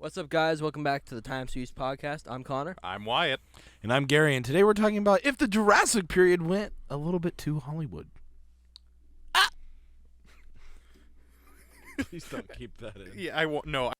What's up, guys? Welcome back to the Times Use podcast. I'm Connor. I'm Wyatt. And I'm Gary, and today we're talking about if the Jurassic period went a little bit too Hollywood. Ah! Please don't keep that in. Yeah, I won't. No.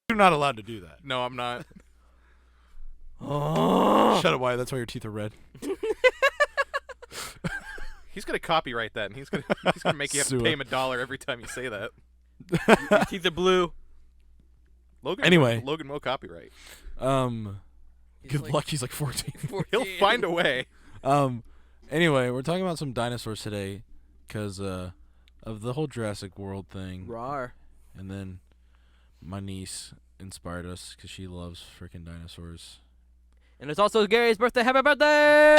You're not allowed to do that. No, I'm not. Shut up, Wyatt. That's why your teeth are red. He's gonna copyright that, and he's gonna make you have to pay him $1 every time you say that. Your teeth are blue. Logan will copyright. Good luck. He's like 14. He'll find a way. Anyway, we're talking about some dinosaurs today because of the whole Jurassic World thing. Rawr. And then my niece inspired us because she loves freaking dinosaurs. And it's also Gary's birthday. Happy birthday!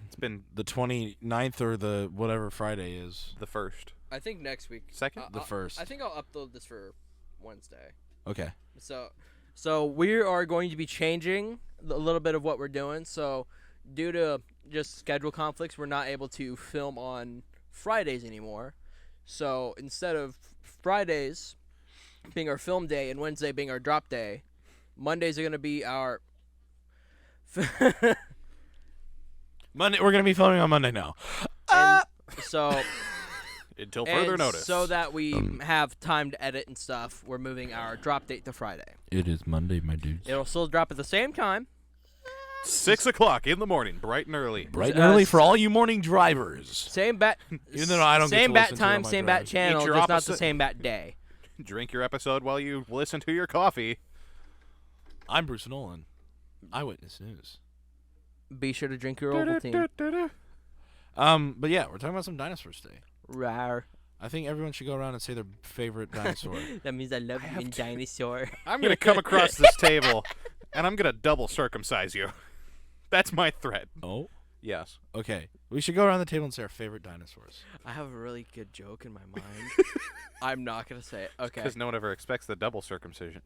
It's been the 29th or the whatever Friday is. the first. I think next week. Second? The first. I think I'll upload this for Wednesday. Okay. So we are going to be changing a little bit of what we're doing. So due to just schedule conflicts, we're not able to film on Fridays anymore. So instead of Fridays being our film day and Wednesday being our drop day, Mondays are going to be our Monday. We're gonna be filming on Monday now. so Until further and notice. so that we have time to edit and stuff, we're moving our drop date to Friday. It is Monday, my dudes. It'll still drop at the same time. 6 o'clock in the morning, bright and early. Bright and early for all you morning drivers. Same bat. Even though I don't get same to bat listen to it on time, my same drive. bat channel, Eat your just not opposite- the same bat day. Drink your episode while you listen to your coffee. I'm Bruce Nolan. Eyewitness News. Be sure to drink your Ovaltine. But yeah, we're talking about some dinosaurs today. Rawr. I think everyone should go around and say their favorite dinosaur. That means I love you in dinosaur. I'm going to come across this table, and I'm going to double circumcise you. That's my threat. Oh? Yes. Okay. We should go around the table and say our favorite dinosaurs. I have a really good joke in my mind. I'm not gonna say it. Okay. Because no one ever expects the double circumcision.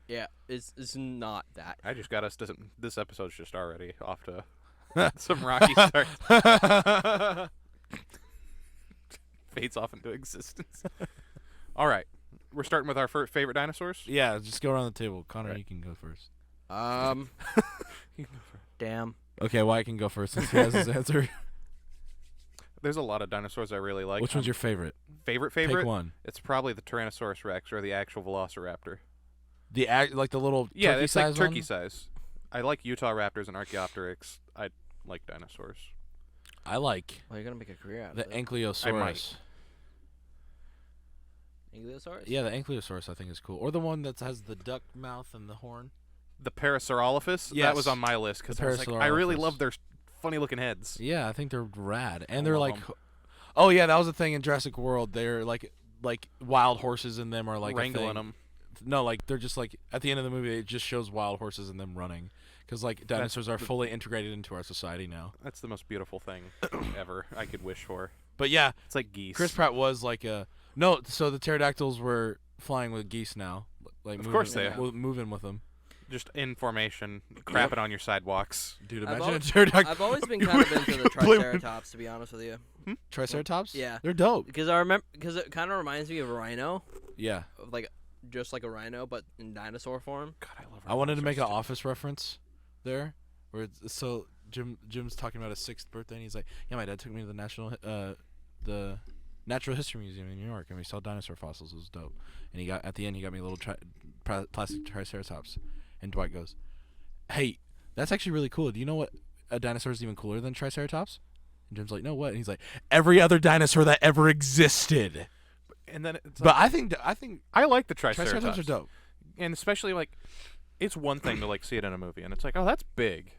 Yeah, it's not that. I just got us this episode's just already off to some rocky start. Fades off into existence. All right. We're starting with our favorite dinosaurs? Yeah, just go around the table. Connor, Right. you can go first. Damn. Okay, Wyatt can go first since he has his answer. There's a lot of dinosaurs I really like. Which one's your favorite? favorite? Pick one. It's probably the Tyrannosaurus Rex or the actual Velociraptor. Like the little Yeah, turkey it's like size turkey one? size. I like Utah Raptors and Archaeopteryx. I like dinosaurs. I like Well, you're gonna make a career out of the it. Ankylosaurus. Ankylosaurus? Yeah, the Ankylosaurus I think is cool. Or the one that has the duck mouth and the horn. The Parasaurolophus? Yes. That was on my list because I really love their funny looking heads. Yeah, I think they're rad. And I they're love like 'em. Oh yeah, that was the thing in Jurassic World. They're like wild horses in them are like Wrangling a thing. them. No, like they're just like at the end of the movie it just shows wild horses and them running cuz like dinosaurs are fully integrated into our society now. That's the most beautiful thing ever I could wish for. But yeah, It's like geese. Chris Pratt was like no, so the pterodactyls were flying with geese now. Like Of course they are. moving with them. Just in formation, crapping on your sidewalks. Dude, I've imagine a always- pterodactyl. I've always been kind of into the Triceratops, to be honest with you. Triceratops? Yeah. They're dope. Because it kind of reminds me of a rhino, Yeah. just like a rhino, but in dinosaur form. God, I love I wanted to make an rhinoceros, too. Office reference there, where so Jim's talking about his 6th birthday, and he's like, "Yeah, my dad took me to the Natural History Museum in New York, and we saw dinosaur fossils. It was dope." And at the end he got me a little plastic Triceratops, and Dwight goes, "Hey, that's actually really cool. Do you know what a dinosaur is even cooler than Triceratops?" And Jim's like, "No, what?" And he's like, "Every other dinosaur that ever existed." And then it's But like, I think I like the Triceratops. Triceratops are dope. And especially it's one thing to see it in a movie, and it's like, oh, that's big.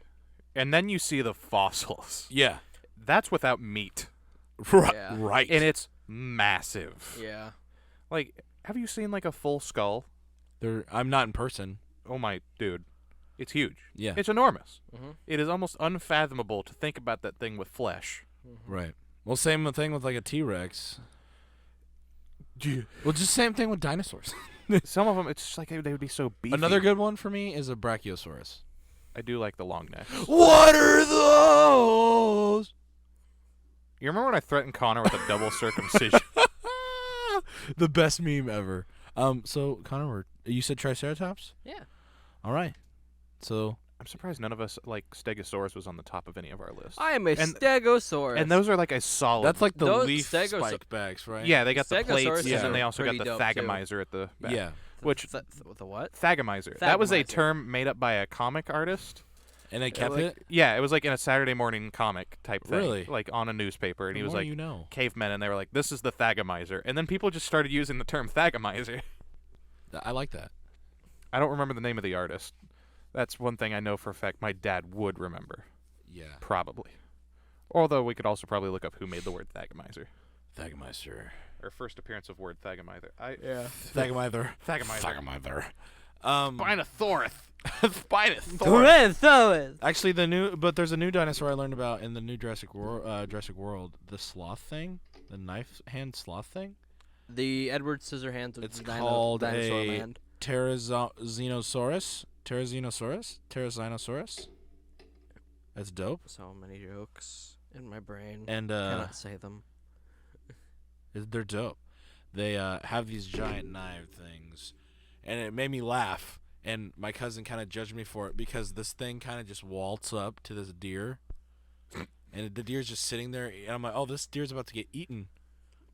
And then you see the fossils. Yeah. That's without meat. Right. Yeah. Right. And it's massive. Yeah. Like, have you seen a full skull? I'm not in person. Oh my dude. It's huge. Yeah. It's enormous. Mhm. It is almost unfathomable to think about that thing with flesh. Right. Well, same thing with like a T-Rex. Well, just same thing with dinosaurs. Some of them, it's just like they would be so beefy. Another good one for me is a Brachiosaurus. I do like the long necks. What are those? You remember when I threatened Connor with a double circumcision? The best meme ever. So Connor, you said Triceratops? Yeah. All right. So I'm surprised none of us, like, Stegosaurus was on the top of any of our lists. I am a And- Stegosaurus. And those are like a solid. that's like the Those leaf Stegosaur- spike backs, right? Yeah, they got the Stegosaurus plates, is and then they also got pretty the dope, too. thagomizer at the back. Yeah. Which The what? thagomizer? That was a Thagomizer. term made up by a comic artist. And they kept Like- it. Yeah, it was like in a Saturday morning comic type thing. Really? Like on a newspaper, and The he was more like you know. cavemen, and they were like, "This is the thagomizer," and then people just started using the term thagomizer. I like that. I don't remember the name of the artist. That's one thing I know for a fact my dad would remember, Yeah. probably. Although we could also probably look up who made the word thagomizer. Thagomizer. Or first appearance of word thagomizer. Yeah. Thagomizer. Thagomizer. Thagomizer. Spinosaurus. Spinosaurus. Actually, there's a new dinosaur I learned about in the new Jurassic World. The sloth thing, the knife hand sloth thing. The Edward Scissorhands of It's the called Dinosaur a Land. Pterizinosaurus. That's dope. So many jokes in my brain. And Cannot say them. they're dope. They have these giant knife things, and it made me laugh. And my cousin kind of judged me for it because this thing kind of just waltz up to this deer, and the deer's just sitting there. And I'm like, oh, this deer's about to get eaten.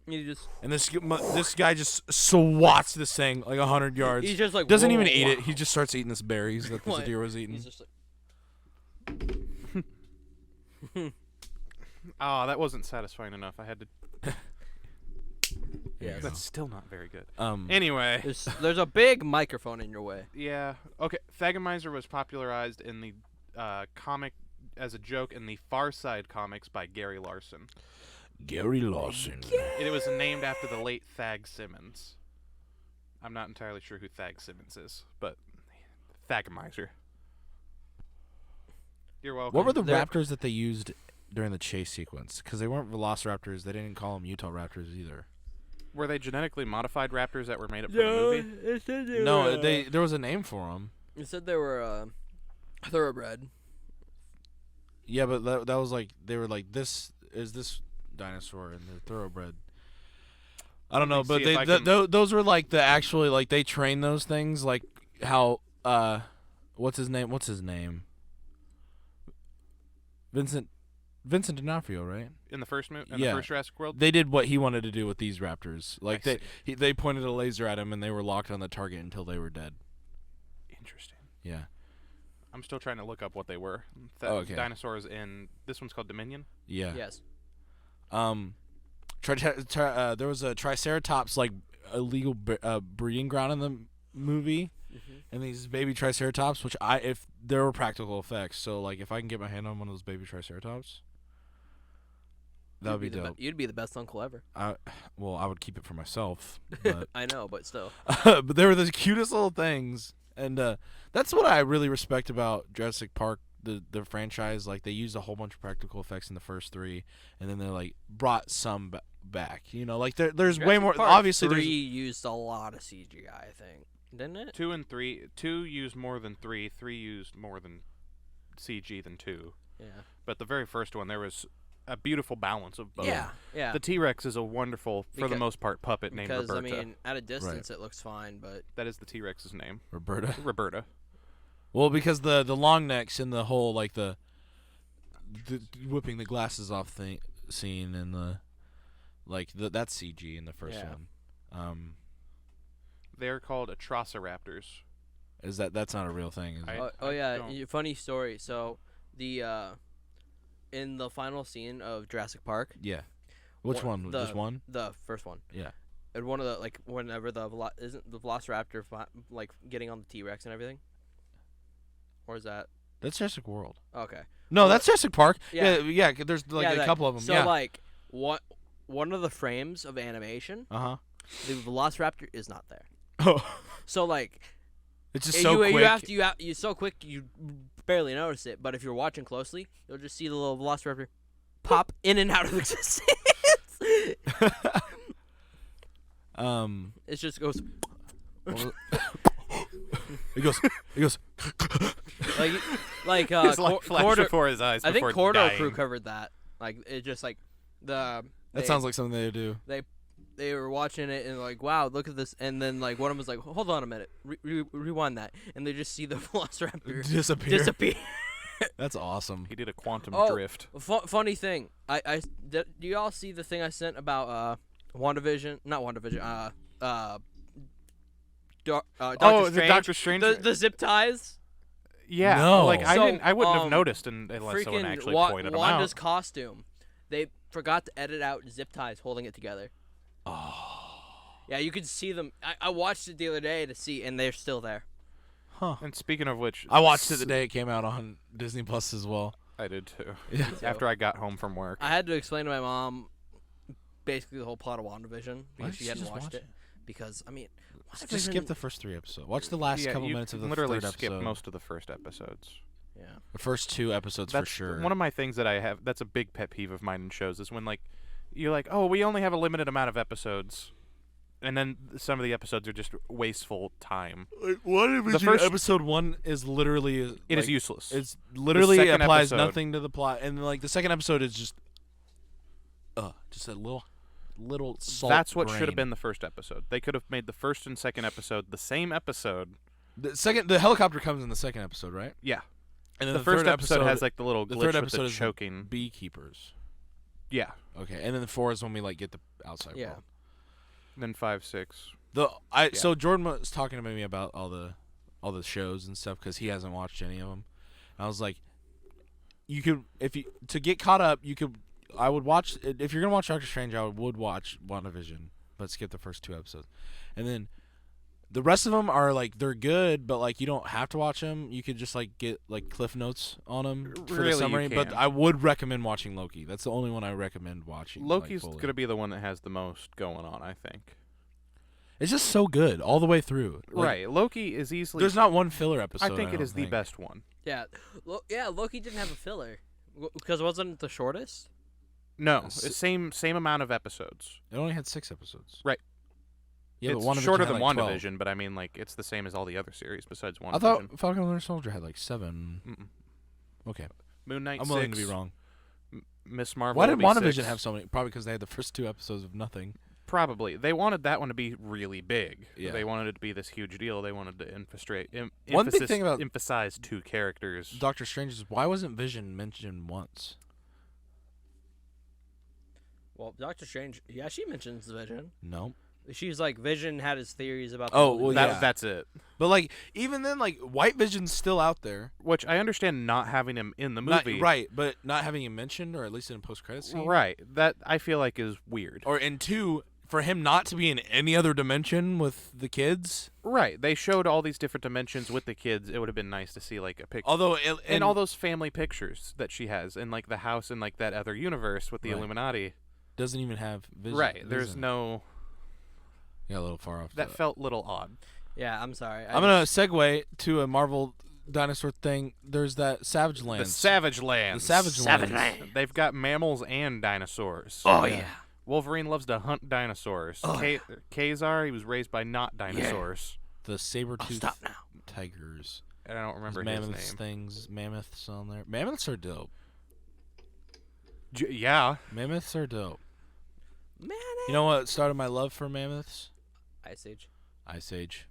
You just. And this guy just swats this thing like 100 yards. He's just like. Doesn't whoa, even eat it. wow. He just starts eating this berries that this What? deer was eating. He's just like. Oh, that wasn't satisfying enough. I had to. Yeah. That's still not very good. Um. Anyway. There's a big microphone in your way. Yeah. Okay. Thagomizer was popularized in the comic as a joke in the Far Side comics by Gary Larson. Gary Lawson. It was named after the late Thag Simmons. I'm not entirely sure who Thag Simmons is, but Thagomizer. You're welcome. What were the They're- raptors that they used during the chase sequence? Because they weren't velociraptors. They didn't call them Utah raptors either. Were they genetically modified raptors that were made up for the movie? it said they No, were, there was a name for them. It said they were thoroughbred. Yeah, but that was like they were like this is this dinosaur and they're thoroughbred. I don't know, Let me but see if I can- those were like the actually like they train those things like how what's his name? Vincent D'Onofrio, right? In the first in Yeah. the first Jurassic World? They did what he wanted to do with these raptors. Like I they pointed a laser at him and they were locked on the target until they were dead. Interesting. Yeah. I'm still trying to look up what they were. Okay. Dinosaurs in this one's called Dominion. Yeah. Yes. There was a Triceratops like illegal breeding ground in the movie, and these baby Triceratops, which if there were practical effects, so like if I can get my hand on one of those baby Triceratops, that would be dope. You'd be the best uncle ever. Well, I would keep it for myself, but I know, but still. but they were the cutest little things, and that's what I really respect about Jurassic Park. The franchise, like they used a whole bunch of practical effects in the first three, and then they like brought some back. You know, like there's way Jurassic more. Park Obviously, 3 there's used a lot of CGI, I think, didn't it? 2 and 3. 2 used more than 3. 3 used more than CG than 2. Yeah. But the very first one, there was a beautiful balance of both. Yeah. Yeah. The T-Rex is a wonderful, for the Because- most part, puppet named Because Roberta. I mean, at a distance, it looks fine, but That is the T-Rex's name. Roberta. Roberta. Well, because the long necks and the whole like the whipping the glasses off scene and the that's CG in the first Yeah. one. They're called Atrociraptors. That's not a real thing? Is it? oh yeah, don't- funny story. So the in the final scene of Jurassic Park, Yeah. Which one? Just one? the first one, Yeah. and one of the like whenever isn't the Velociraptor like getting on the T-Rex and everything, or is that That's Jurassic World. okay? No, that's Jurassic Park. Yeah. Yeah. There's like Yeah, a that- couple of them. So yeah. like one of the frames of animation, Uh huh. the Velociraptor is not there. Oh. So like It's just so quick. You're so quick you barely notice it. But if you're watching closely, you'll just see the little Velociraptor pop in and out of existence. It just goes. He goes. like His light flashed before his eyes. I think before Cordo dying. Crew covered that. Like it just like the. That sounds like something they do. They were watching it and like, wow, look at this, and then like one of them was like, hold on a minute, rewind that, and they just see the Velociraptor disappear. That's awesome. He did a quantum drift. Funny thing, do you all see the thing I sent about WandaVision? Not WandaVision. Doctor Strange. The Doctor Strange. The zip ties. Yeah. No. Like So, I wouldn't have noticed unless someone actually pointed them Wanda's out. costume. They forgot to edit out zip ties holding it together. Oh. Yeah, you could see them. I watched it the other day to see, and they're still there. Huh. And speaking of which, I watched it the day it came out on Disney Plus as well. I did too. Yeah. After I got home from work. I had to explain to my mom basically the whole plot of WandaVision Why because did she you hadn't just watched watch it. Because I mean, Just skip the first 3 episodes. Watch the last couple you minutes of the literally third skip episode. most of the first episodes. Yeah. The first 2 episodes That's for sure. one of my things that I have. That's a big pet peeve of mine in shows is when like you're like, oh, we only have a limited amount of episodes, and then some of the episodes are just wasteful time. Like, the first- episode 1 is literally It is useless. It's literally second applies episode- nothing to the plot, and like the second episode is just a little salt. That's what should grain. have been the first episode. They could have made the first and second episode the same episode. The helicopter comes in the second episode, right? Yeah. And then The first episode has like the little the glitch third with episode the is the choking. beekeepers. Yeah. Okay, and then the 4 is when we like get the outside Yeah. world. Then 5, 6. So Jordan was talking to me about all the shows and stuff because he hasn't watched any of them. And I was like, you could to get caught up, I would watch if you're gonna watch Doctor Strange, I would watch WandaVision, but skip the first 2 episodes, and then the rest of them are like they're good, but like you don't have to watch them. You could just like get like cliff notes on them for Really, the you summary. But can. I would recommend watching Loki. That's the only one I recommend watching. Loki's like, fully. gonna be the one that has the most going on, I think. It's just so good all the way through. Like, Right. Loki is easily. There's not one filler episode. I think it don't is the think. best one. Yeah. Loki didn't have a filler because it wasn't the shortest. No, S- it's same amount of episodes. It only had 6 episodes. Right. Yeah, it's but WandaVision shorter had, than like, 12. WandaVision, but I mean, like, it's the same as all the other series besides WandaVision. I thought Falcon and Winter Soldier had like 7. Mm-mm. Okay, Moon Knight. I'm 6, willing to be wrong. Miss Marvel. Why did will be WandaVision 6. have so many? Probably because they had the first 2 episodes of nothing. Probably. They wanted that one to be really big. Yeah. They wanted it to be this huge deal. They wanted to One big thing about emphasize 2 characters. Doctor Strange is why wasn't Vision mentioned once? Well, Doctor Strange, yeah, she mentions the Vision. No. She's like, Vision had his theories about. Oh, the well, That- That's it. But like even then, like White Vision's still out there. Which I understand not having him in the Not- movie. right? But not having him mentioned, or at least in a post-credit scene. Right. That I feel like is weird. Or in 2, for him not to be in any other dimension with the kids. Right. They showed all these different dimensions with the kids. It would have been nice to see like a picture. Although And all those family pictures that she has in like the house in like that other universe with the Right. Illuminati. doesn't even have Vision. Right. There's Vision. no. Yeah, a little far off. That felt a little odd. Yeah, I'm sorry. I'm gonna segue to a Marvel dinosaur thing. There's that Savage Lands. The Savage Lands. The Savage Savage Lands. Land. They've got mammals and dinosaurs. Oh Yeah. yeah. Wolverine loves to hunt dinosaurs. Oh, yeah. Kazar, he was raised by not dinosaurs. The saber-toothed stop now. tigers. And I don't remember There's his mammoths name. things. Mammoths on there. Mammoths are dope. Yeah. Mammoths are dope. Man. You know what started my love for mammoths? Ice Age. Ice Age.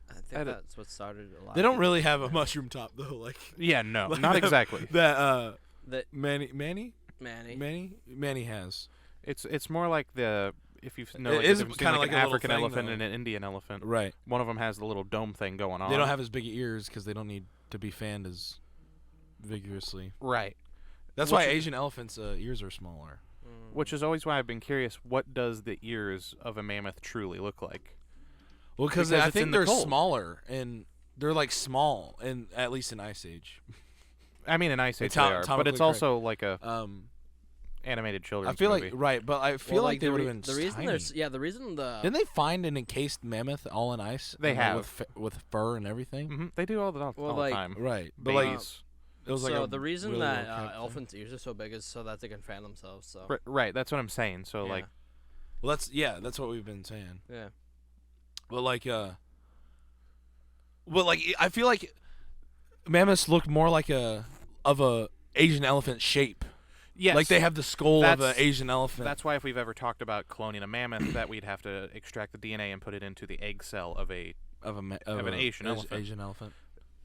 I think I don't- that's what started a lot. They of don't people. really have a mushroom top though. Like Yeah, no. Like not that- exactly. that. That Manny Manny. has. It's more like the if you've know It like, is if you've seen, kinda like like an a little African thing, elephant though. and an Indian elephant. Right. One of them has the little dome thing going on. They don't have as big ears because they don't need to be fanned as vigorously. Right. That's Which why is- Asian elephants' ears are smaller. Which is always why I've been curious. What does the ears of a mammoth truly look like? Well, Because I it's in think the they're cold. smaller, and they're like small, and at least in Ice Age. I mean, in Ice Age Atom- they are, but atomically it's also like a. animated children's I feel movie. like right, but I feel like they would have been the reason tiny. there's the reason the Didn't they find an encased mammoth all in ice? They and, have. with fur and everything. Mm-hmm. They do all the like, time. Right, but like Babies. it was like so a the reason really that well-kept thing. elephants' ears are so big is so that they can fan themselves. So Right, that's what I'm saying. So yeah. like, Well, that's what we've been saying. yeah. But I feel like mammoths look more like a Asian elephant shape. yes, Like they have the skull of an That's- Asian elephant. That's why if we've ever talked about cloning a mammoth, that we'd have to extract the DNA and put it into the egg cell of a. of an a Asian elephant. Asian elephant.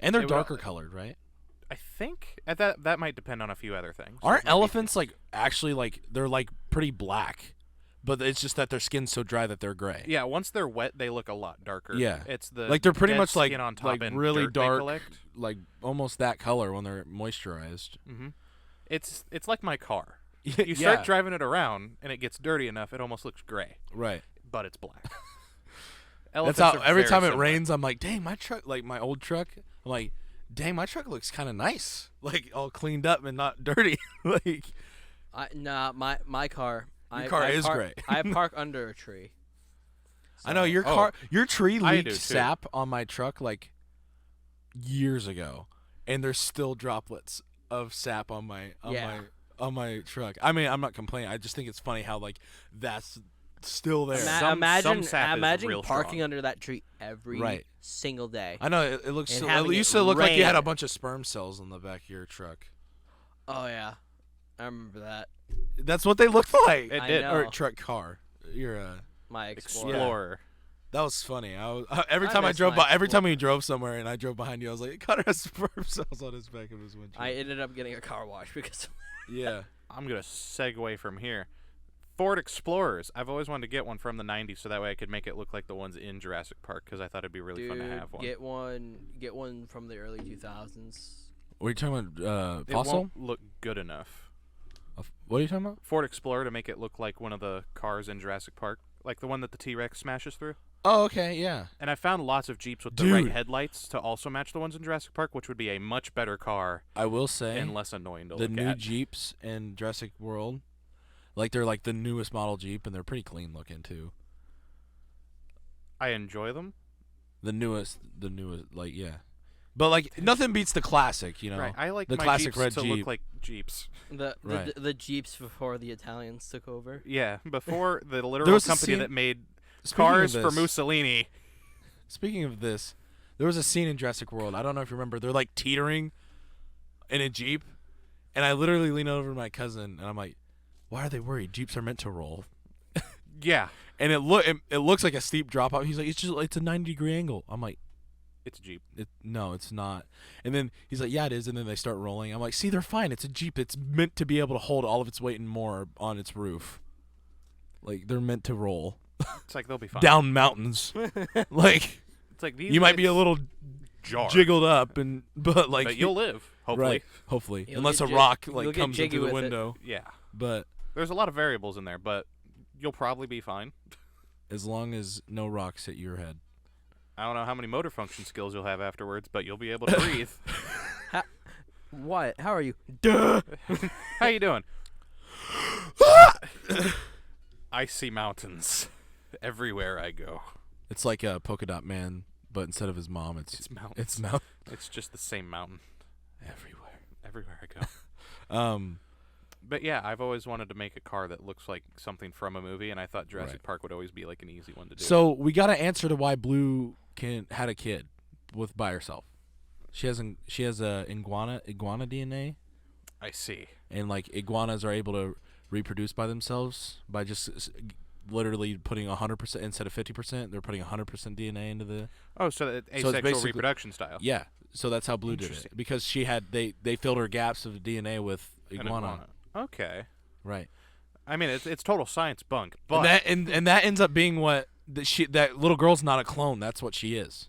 And they're It would- darker colored, right? I think that might depend on a few other things. Aren't It might be- elephants like actually like they're like pretty black, but it's just that their skin's so dry that they're gray. Yeah, once they're wet, they look a lot darker. Yeah. it's the Like they're pretty dead much like skin on top like and really dirt they dark, collect. like almost that color when they're moisturized. Mm-hmm. It's like my car. You Yeah. start driving it around and it gets dirty enough, it almost looks gray, Right. but it's black. That's Elephants how are every very time it similar. rains, I'm like, dang, my truck, like my old truck, I'm like, dang, my truck looks kind of nice, like all cleaned up and not dirty. Like My car. Your car is park, great. I park under a tree. I know your Oh. car, your tree I do, leaked too. sap on my truck like years ago, and there's still droplets of sap on my truck. I mean, I'm not complaining. I just think it's funny how like that's still there. Some imagine sap is imagine real parking strong. under that tree every Right. single day. I know it looks. And So, having it it used to look like you had a rain. bunch of sperm cells on the back of your truck. Oh yeah, I remember that. That's what they looked like. It I did. know. Or truck car. You're My Explorer. Explorer. That was funny. Every I time I miss drove my by, every time Explorer. we drove somewhere and I drove behind you, I was like, Connor has sperm cells on his back of his windshield. I ended up getting a car wash because Yeah. I'm gonna segue from here. Ford Explorers. I've always wanted to get one from the '90s, so that way I could make it look like the ones in Jurassic Park, because I thought it'd be really fun to have one. get one from the early 2000s. What are you talking about? It Fossil? won't look good enough. What are you talking about? Ford Explorer to make it look like one of the cars in Jurassic Park, like the one that the T-Rex smashes through. Oh, okay, yeah. And I found lots of Jeeps with the right Dude. headlights to also match the ones in Jurassic Park, which would be a much better car I will say and less annoying to the look new at. Jeeps in Jurassic World, like they're like the newest model Jeep, and they're pretty clean looking too. I enjoy them. The newest, like yeah. But like nothing beats the classic, you know. Right. I like the my classic Jeeps red to Jeep. look like Jeeps. Right. The Jeeps before the Italians took over. Yeah, before the There literal was a company scene- that made Speaking cars of for this- Mussolini. Speaking of this, there was a scene in Jurassic World. I don't know if you remember. They're like teetering in a Jeep, and I literally lean over to my cousin and I'm like, "Why are they worried? Jeeps are meant to roll." Yeah, And it looks like a steep drop off. He's like, "It's a 90-degree angle." I'm like, it's a Jeep. "No, it's not." And then he's like, "Yeah, it is." And then they start rolling. I'm like, "See, they're fine. It's a Jeep. It's meant to be able to hold all of its weight and more on its roof. Like they're meant to roll It's like they'll be fine. down mountains. Like It's like these. you might be a little jar, jiggled up, but like but you'll live. Hopefully. right, hopefully, You'll unless a get rock you'll like get comes jiggy into the with it. window. Yeah. But There's a lot of variables in there, but you'll probably be fine. as long as no rocks hit your head. I don't know how many motor function skills you'll have afterwards, but you'll be able to breathe. What? How are you? Duh. How you doing? Icy mountains everywhere I go. It's like a polka dot man, but instead of his mom, It's mountains. it's mount It's just the same mountain everywhere I go. Um, But yeah, I've always wanted to make a car that looks like something from a movie, and I thought Jurassic Right. Park would always be like an easy one to do. so we got to answer to why Blue had a kid by herself. She has a iguana DNA, I see. and like iguanas are able to reproduce by themselves by just literally putting 100% instead of 50%. They're putting 100% DNA into the Oh, so that it's asexual basically- reproduction style. yeah. So that's how Blue did it Interesting. because she had they filled her gaps of DNA with An iguana. Okay. Right. I mean, it's total science bunk, but And that ends up being what that little girl's not a clone. That's what she is.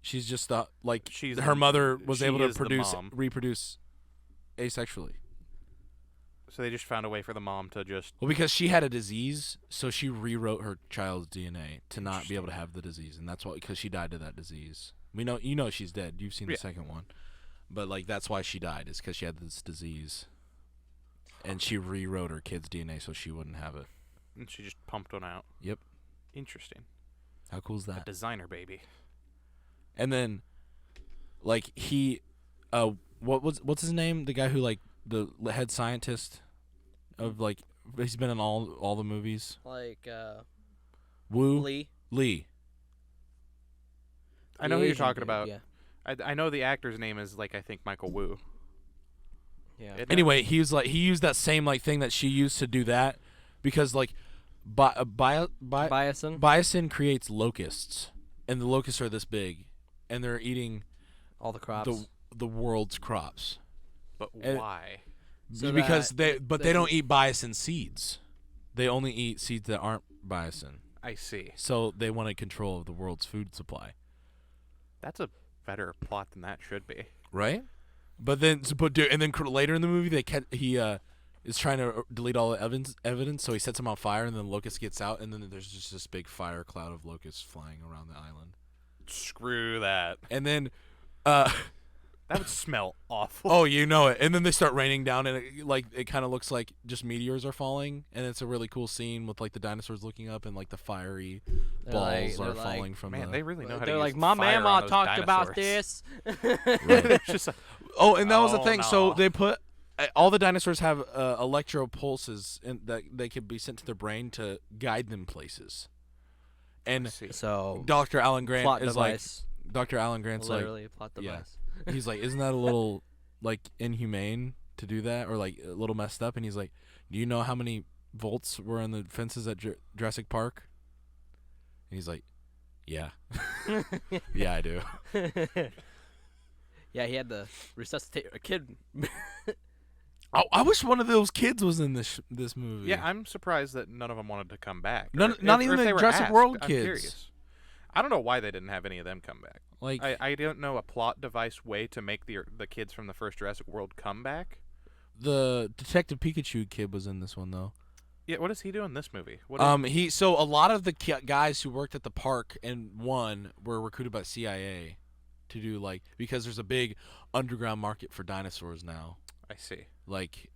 She's just like She's her the- mother was she able to is the mom. reproduce asexually. so they just found a way for the mom to just. Well, because she had a disease, so she rewrote her child's DNA to not be able to have the disease, and that's why because she died of that disease. You know she's dead. You've seen the Yeah. second one, but like that's why she died is because she had this disease. and she rewrote her kid's DNA so she wouldn't have it. And she just pumped one out. Yep. Interesting. How cool is A that? designer baby. And then, like he, what's his name? The guy who like the head scientist of like he's been in all the movies. Like Wu Lee. I know The who you're Asian talking dude, about. Yeah. I know the actor's name is like I think Michael Wu. Yeah. Isn't it? Anyway, he used that same like thing that she used to do that, because like, Biosin. biosin creates locusts, and the locusts are this big, and they're eating All the crops. the world's crops. But And- why? So Because that they don't eat biosin seeds. They only eat seeds that aren't biosin. I see. So they wanted control of the world's food supply. That's a better plot than that should be. Right? But then later in the movie he is trying to delete all the evidence, so he sets him on fire, and then locust gets out, and then there's just this big fire cloud of locusts flying around the island. Screw that. And then That would smell awful. oh, you know it. And then they start raining down, and it kind of looks like just meteors are falling, and it's a really cool scene with like the dinosaurs looking up and like the fiery balls are falling from Man, the. they really know how to They're use like, my fire on mama those talked about dinosaurs." this. It's just like, Oh, and that was the Oh, thing. So no. they put all the dinosaurs have electro pulses that they could be sent to their brain to guide them places. And see. So Dr. Alan Grant plot is device. like, Dr. Alan Grant's Literally a plot yeah. device. he's like, isn't that a little like inhumane to do that, or like a little messed up? And he's like, do you know how many volts were in the fences at Jurassic Park? And he's like, yeah, yeah, I do. Yeah, he had to resuscitate a kid. I wish one of those kids was in this movie. Yeah, I'm surprised that none of them wanted to come back. None- Or if- not or even if the they were Jurassic asked, World I'm kids. curious. I don't know why they didn't have any of them come back. like I don't know a plot device way to make the kids from the first Jurassic World come back. the Detective Pikachu kid was in this one though. Yeah, what does he do in this movie? What So a lot of the guys who worked at the park and were recruited by CIA to do because there's a big underground market for dinosaurs now. I see. Like,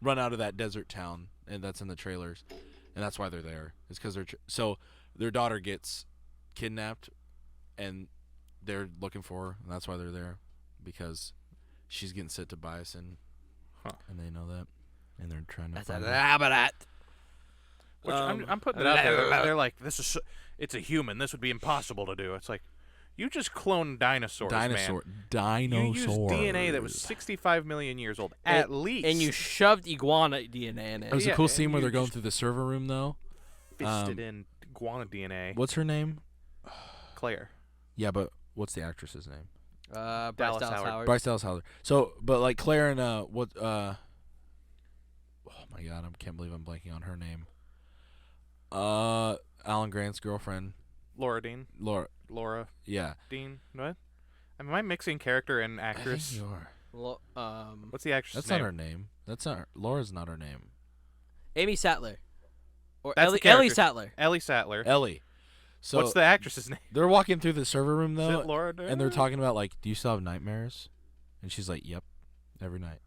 run out of that desert town, and that's in the trailers, and that's why they're there. It's because so their daughter gets kidnapped, and they're looking for her, and that's why they're there, because she's getting sent to biosin, and they know that, and they're trying to That's find a her. rabbit. Which I'm putting it out there. They're like, it's a human. This would be impossible to do. It's like, you just cloned dinosaurs, man. Dinosaur. You used DNA that was 65 million years old, at least. And you shoved iguana DNA in it. There's a Yeah, cool and scene where you they're going just through the server room, though. fisted in iguana DNA. What's her name? Claire. Yeah, but what's the actress's name? Bryce Dallas Dallas Howard. Howard. Bryce Dallas Howard. So, but like Claire and oh my god, I can't believe I'm blanking on her name. Alan Grant's girlfriend, Laura Dean. Laura yeah. Dean. What? Am I mixing character and I think actress? you are. What's the actress' That's name? not her name. That's not Laura's not her name. Amy Sattler. Or That's Ellie, the Ellie character. Sattler. Ellie Sattler. Ellie. So What's the actress's name? they're walking through the server room Is though, it Laura Dern? and they're talking about do you still have nightmares? And she's like, "Yep, every night."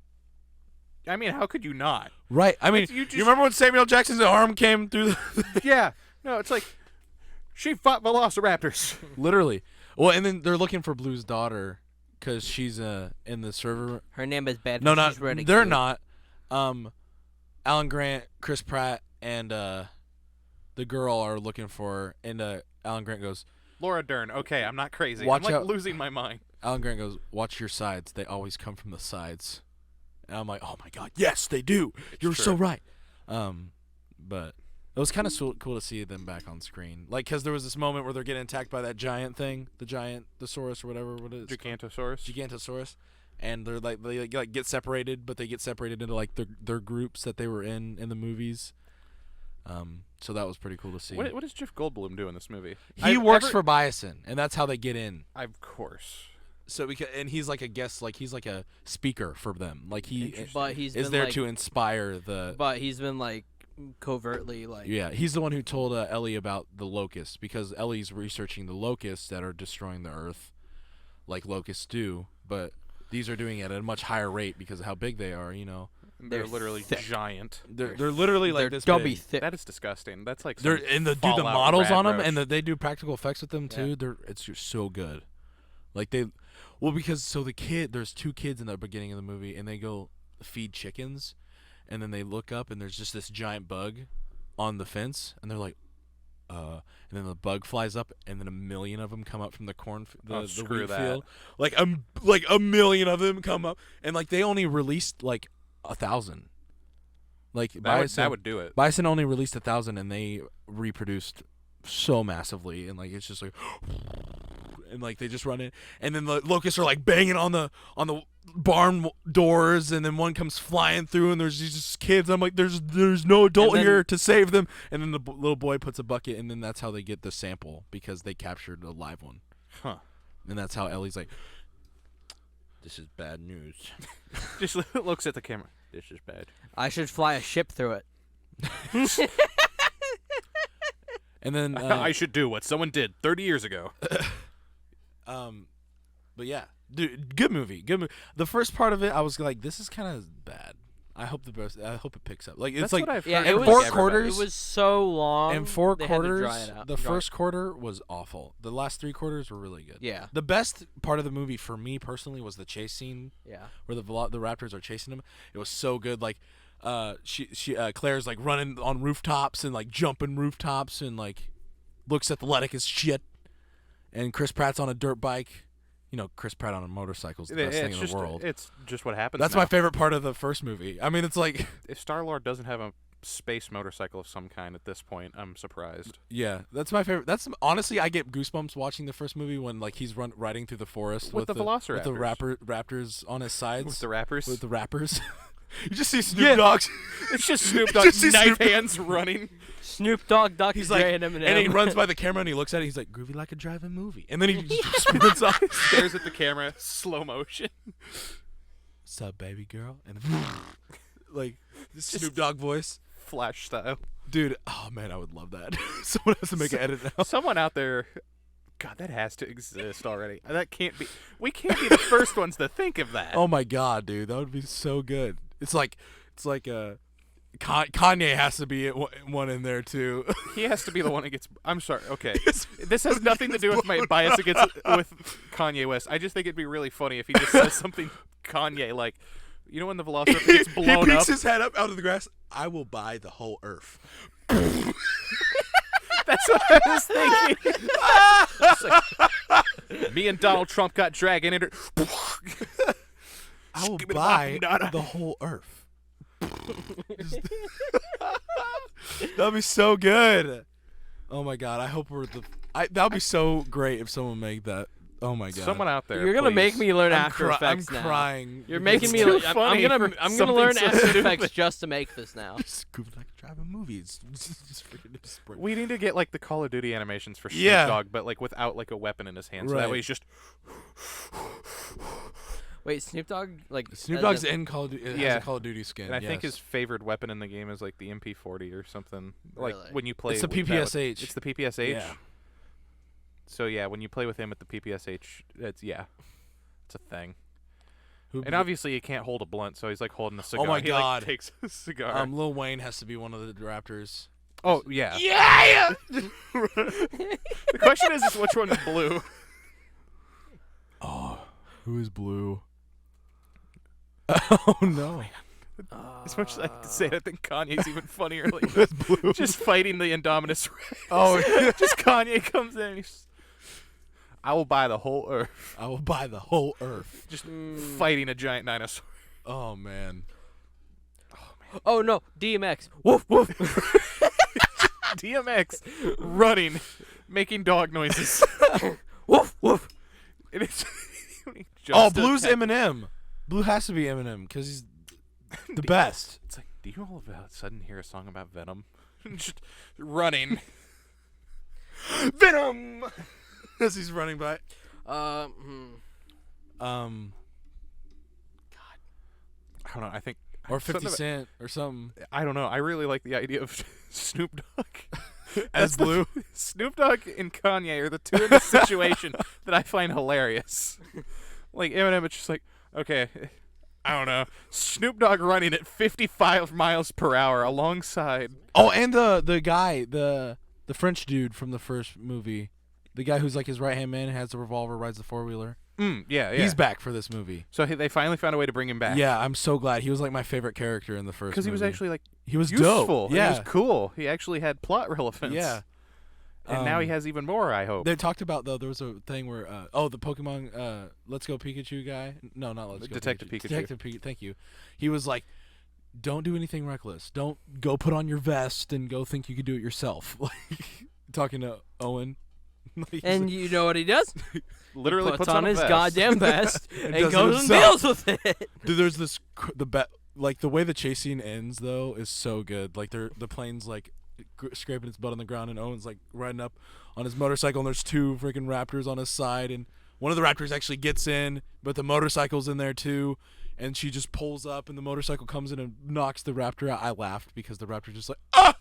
I mean, how could you not? Right. I mean, You you just- remember when Samuel Jackson's arm came through the Yeah. No, it's like she fought velociraptors. literally. Well, and then they're looking for Blue's daughter because she's in the server room. Her name is Bad. No, She's not really they're cute. not. Alan Grant, Chris Pratt, and the girl are looking for her, and Alan Grant goes. Laura Dern. Okay, I'm not crazy. Watch I'm out. losing my mind. Alan Grant goes, "Watch your sides. They always come from the sides." And I'm like, "Oh my god, yes, they do. You're so true. right." But it was kind of cool to see them back on screen, because there was this moment where they're getting attacked by that giant thing, the Saurus or whatever. What is it? Gigantosaurus. Gigantosaurus, and they get separated, but they get separated into their groups that they were in the movies. So that was pretty cool to see. What does Jeff Goldblum do in this movie? He works for Biosin, and that's how they get in. Of course. So and he's like a guest, he's like a speaker for them. But he's is been there like, to inspire the. But he's been covertly Yeah, he's the one who told Ellie about the locusts, because Ellie's researching the locusts that are destroying the Earth, like locusts do. But these are doing it at a much higher rate because of how big they are, They're literally thick. giant. They're literally like They're this dummy big. thick. That is disgusting. That's like They're some and the Fallout models on them, Radroach. and they do practical effects with them too. Yeah. It's just so good. Like because there's two kids in the beginning of the movie, and they go feed chickens, and then they look up, and there's just this giant bug on the fence, and they're like, and then the bug flies up, and then 1 million of them come up from the the screw wheat that. field. Like 1 million of them come up, and like they only released like 1,000. Like that would do it. Bison only released 1,000, and they reproduced so massively, and like it's just like, and like they just run in, and then the locusts are like banging on the barn doors, and then one comes flying through, and there's these just kids. I'm like, there's no adult here to save them, and then the little boy puts a bucket, and then that's how they get the sample because they captured a live one. Huh. And that's how Ellie's like, this is bad news. Just looks at the camera. This is bad. I should fly a ship through it. And then I should do what someone did 30 years ago. But yeah, dude, good movie. The first part of it, I was like, this is kind of bad. I hope it picks up. Like it's That's like what I've Yeah, heard it from was four everybody. quarters. It was so long. in 4 they had to quarters, dry it out. the Dry- first quarter was awful. The last 3 quarters were really good. Yeah. The best part of the movie for me personally was the chase scene Yeah. where the raptors are chasing him. It was so good. Like, Claire's like running on rooftops and like jumping rooftops and like looks athletic as shit. And Chris Pratt's on a dirt bike. You know, Chris Pratt on a motorcycle is the best thing in the world. It's just what happens. That's now. my favorite part of the first movie. I mean, it's like, If Star-Lord doesn't have a space motorcycle of some kind at this point, I'm surprised. yeah, that's my favorite. That's honestly, I get goosebumps watching the first movie when like he's riding through the forest With the with the Velociraptors. raptors on his sides. With the rappers. With the rappers. You just see Snoop Dogg. It's just Snoop Just Dogg's see knife Snoop Dogg. hands running. Snoop Dogg, Dr. He's Dre, like, and Eminem. and he runs by the camera and he looks at it. He's like, groovy like a driving movie. And then he just spins off. Stares at the camera, slow motion. What's up, baby girl? And like the Snoop Dogg voice, Flash style. dude. Oh man, I would love that. Someone has to make an edit now. Someone out there, God, that has to exist already. That can't be. We can't be the first ones to think of that. Oh my god, dude, that would be so good. It's like Kanye has to be one in there too. He has to be the one that gets. I'm sorry. Okay, this has nothing to do with my bias against with Kanye West. I just think it'd be really funny if he just says something Kanye like, you know, when the Velociraptor gets he blown peeks up. his head up out of the grass. I will buy the whole earth. That's what I was thinking. It's like, me and Donald Trump got dragged in it. I will buy the whole earth. That'd be so good. Oh my god! I hope we're the. That would be so great if someone made that. Oh my god! Someone out there. You're gonna please. make me learn I'm After Effects I'm now. crying. You're making me. too I'm funny gonna for learn something so After stupid. Effects just to make this now. Just groovy like a driving movie. It's just freaking. We need to get like the Call of Duty animations for Snoop Yeah. Dogg, but like without like a weapon in his hand. So that Right. way he's just. Wait, Snoop Dogg like Snoop Dogg's in Call of Duty. Yeah. Has a Call of Duty skin. And I think yes. his favorite weapon in the game is like the MP40 or something. Like Really? when you play. It's the with that with- PPSH. It's the PPSH. Yeah. So yeah, when you play with him at the PPSH, it's a thing. Who- And obviously he can't hold a blunt, so he's like holding a cigar. my He, God. like, takes a cigar. Lil Wayne has to be one of the Raptors. Oh yeah. Yeah. The question is which one's blue? Oh, who is blue? Oh no. As much as I can say, I think Kanye's even funnier. Like, just fighting the Indominus Rex. Oh, Just Kanye comes in and he's I will buy the whole earth. I will buy the whole earth. Just fighting a giant dinosaur. Oh man. Oh no, DMX. Woof woof. DMX running, making dog noises. Woof woof. And it's Oh, Blue's Eminem. Blue has to be Eminem because he's the best. It's like, do you all of a sudden hear a song about Venom? Just running. Venom. As he's running by. I don't know. I think Or 50 something Cent or something. I don't know. I really like the idea of Snoop Dogg As Blue. Snoop Dogg and Kanye are the two in this situation that I find hilarious. Like Eminem, it's just like, okay, I don't know. Snoop Dogg running at 55 miles per hour alongside. Oh, and the guy, the French dude from the first movie, the guy who's like his right hand man, has the revolver, rides the 4-wheeler. Yeah. He's back for this movie. So they finally found a way to bring him back. Yeah, I'm so glad. He was like my favorite character in the first. Because he was actually like he was useful. dope. Yeah, he was cool. He actually had plot relevance. Yeah. And now he has even more, I hope. They talked about, though, there was a thing where, the Pokemon Let's Go Pikachu guy. No, not Let's Go Detective Pikachu. Detective Pikachu, thank you. He was like, don't do anything reckless. Don't go put on your vest and go think you could do it yourself. Like, talking to Owen. And you know what he does? Literally puts on his vest. goddamn vest and does it goes and himself. deals with it. Dude, there's this, like, the way the chase scene ends, though, is so good. Like, the plane's, like, scraping its butt on the ground, and Owen's like riding up on his motorcycle, and there's 2 freaking raptors on his side, and one of the raptors actually gets in, but the motorcycle's in there too, and she just pulls up, and the motorcycle comes in and knocks the raptor out. I laughed because the raptor just like, ah!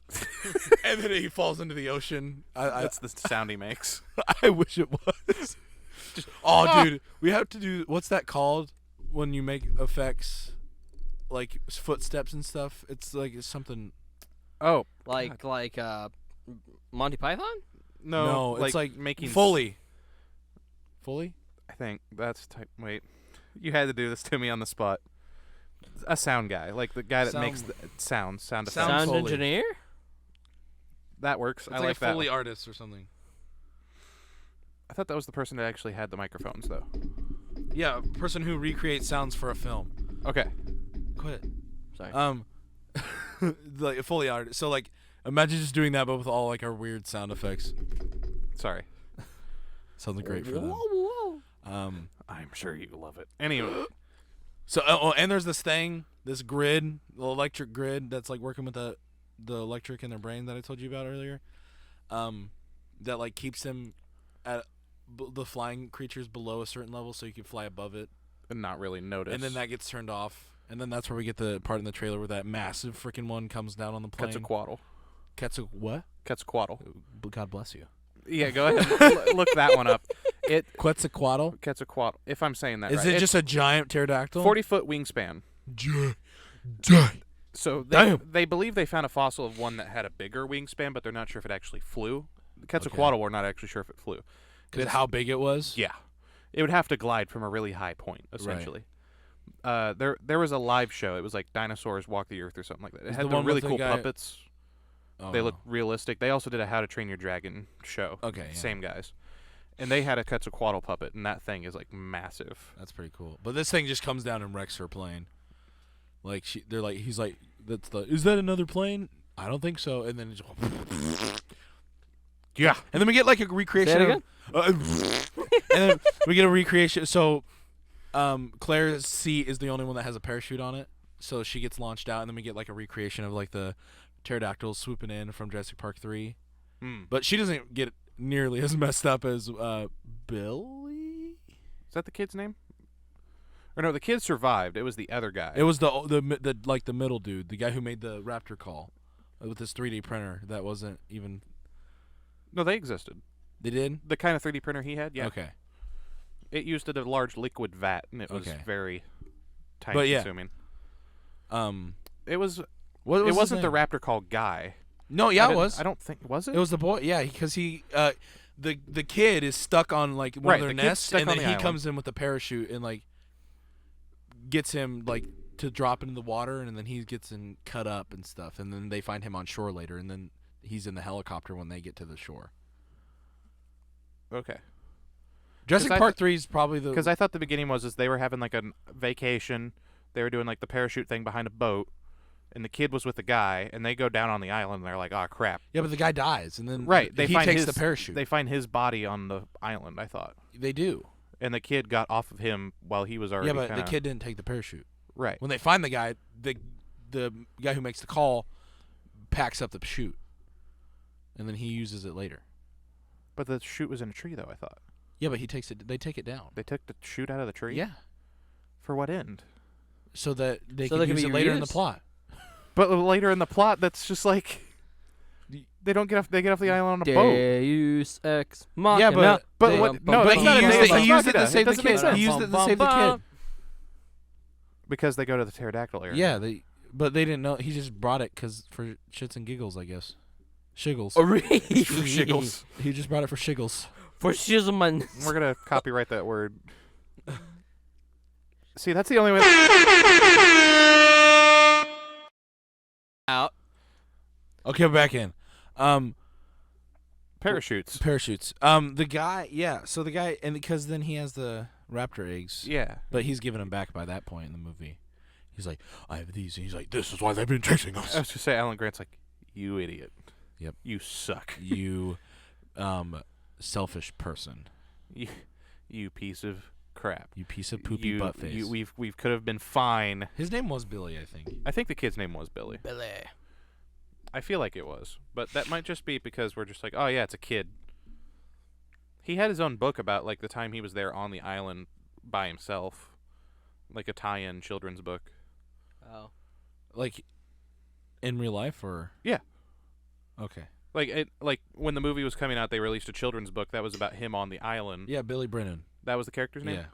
And then he falls into the ocean. That's the sound he makes. I wish it was. Just, dude, we have to do, what's that called when you make effects like footsteps and stuff? It's like it's something. Oh, Like Monty Python? no, it's like making Foley. I think that's type. Wait, you had to do this to me on the spot. A sound guy, like the guy that makes the sound effects. Sound Sound Foley. engineer? That works. It's I like like a that. Foley artist or something. I thought that was the person that actually had the microphones, though. Yeah, a person who recreates sounds for a film. Okay. Quit. Sorry. Like a Foley artist. So like, imagine just doing that, but with all like our weird sound effects. Sorry. Sounds great for them. I'm sure you love it. Anyway. So and there's this thing, this grid, the electric grid that's like working with the electric in their brain that I told you about earlier. That like keeps them at the flying creatures below a certain level, so you can fly above it And not really notice. and then that gets turned off. And then that's where we get the part in the trailer where that massive freaking one comes down on the plane. Quetzalcoatl. What? Quetzalcoatl. God bless you. Yeah, go ahead. Look that one up. Quetzalcoatl? Quetzalcoatl. If I'm saying that Is right. it It's just a giant pterodactyl? 40-foot wingspan. Giant. So they believe they found a fossil of one that had a bigger wingspan, but they're not sure if it actually flew. Quetzalcoatl, we're not actually sure if it flew. Because how big it was? Yeah. It would have to glide from a really high point, essentially. There was a live show. It was like Dinosaurs Walk the Earth or something like that. It Is had the the one really with the cool guy- puppets. Oh, They look realistic. They also did a How to Train Your Dragon show. Okay, yeah. Same guys. And they had a Quetzalcoatl puppet, and that thing is like massive. That's pretty cool. But this thing just comes down and wrecks her plane. Like they're like, he's like, is that another plane? I don't think so. And then it's Yeah. and then we get like a recreation. Say it and then we get a recreation. So, Claire's seat is the only one that has a parachute on it. So she gets launched out, and then we get like a recreation of like the pterodactyls swooping in from Jurassic Park 3. But she doesn't get nearly as messed up as Billy. Is that the kid's name? Or no, the kid survived. It was the other guy. It was the like the middle dude, the guy who made the raptor call with his 3D printer. That wasn't even. No, they existed. They did. The kind of 3D printer he had, yeah. Okay. It used a large liquid vat, and it was Okay. very time But yeah. consuming. It was. What was It his wasn't the name? raptor called Guy. No, yeah, I it was. I don't think was it. It was the boy. Yeah, because he the kid is stuck on like one Right, of the their kid's nests, stuck and on then the he island. comes in with the parachute and like gets him like to drop into the water, and then he gets cut up and stuff, and then they find him on shore later, and then he's in the helicopter when they get to the shore. Okay. Jurassic I Park 3 is probably the Because I thought the beginning was they were having like a vacation. They were doing like the parachute thing behind a boat, and the kid was with the guy, and they go down on the island, and they're like, "Oh crap!" yeah, but the guy dies, and then Right. They he find takes his, the parachute. They find his body on the island. I thought, They do. and the kid got off of him while he was already. Yeah, but kinda, the kid didn't take the parachute. Right. When they find the guy who makes the call packs up the chute, and then he uses it later. But the chute was in a tree, though. I thought Yeah, but he takes it. They take it down. they took the chute out of the tree. Yeah, For what end? so that they So can they can use be it later in the reused? plot. But later in the plot, that's just like they don't get off. They get off the island on a boat. Deus ex machina. Yeah, but- but what- no, But that's not he a used Deus it. Ex He used it Machina. to save the It doesn't make kid. sense. He used it to save the kid. Because they go to the pterodactyl area. Yeah, but they didn't know. He just brought it for shits and giggles, I guess. Shiggles. Oh, really? For shiggles. He just brought it for shiggles. For shizzleman. We're gonna copyright that word. See, that's the only way. Out. Okay, we're back in. Parachutes. Parachutes. The guy, yeah. So the guy, and because then he has the raptor eggs. Yeah. But he's giving them back by that point in the movie. He's like, I have these. And he's like, this is why they've been chasing us. I was just say, Alan Grant's like, you idiot. Yep. You suck. You, selfish person. You piece of crap. You piece of poopy butt face. We could have been fine. His name was Billy, I think. I think the kid's name was Billy. Billy. I feel like it was, but that might just be because we're just like, oh yeah, it's a kid. He had his own book about like the time he was there on the island by himself, like a tie-in children's book. Oh. Like, in real life, or? Yeah. Okay. Like when the movie was coming out, they released a children's book that was about him on the island. Yeah, Billy Brennan. That was the character's name? Yeah.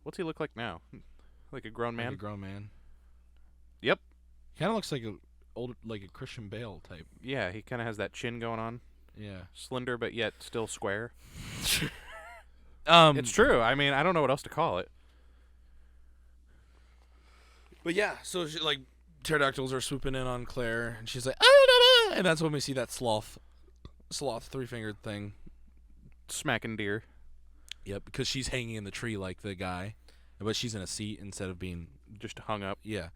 What's he look like now? Like a grown man? Like a grown man. Yep. Kind of looks like like a Christian Bale type. Yeah, he kind of has that chin going on. Yeah. Slender, but yet still square. It's It's true. I mean, I don't know what else to call it. But yeah, so like pterodactyls are swooping in on Claire, and she's like, ah, and that's when we see that sloth three-fingered thing. Smacking deer. Yep, because she's hanging in the tree like the guy, but she's in a seat instead of being Just hung up. yeah.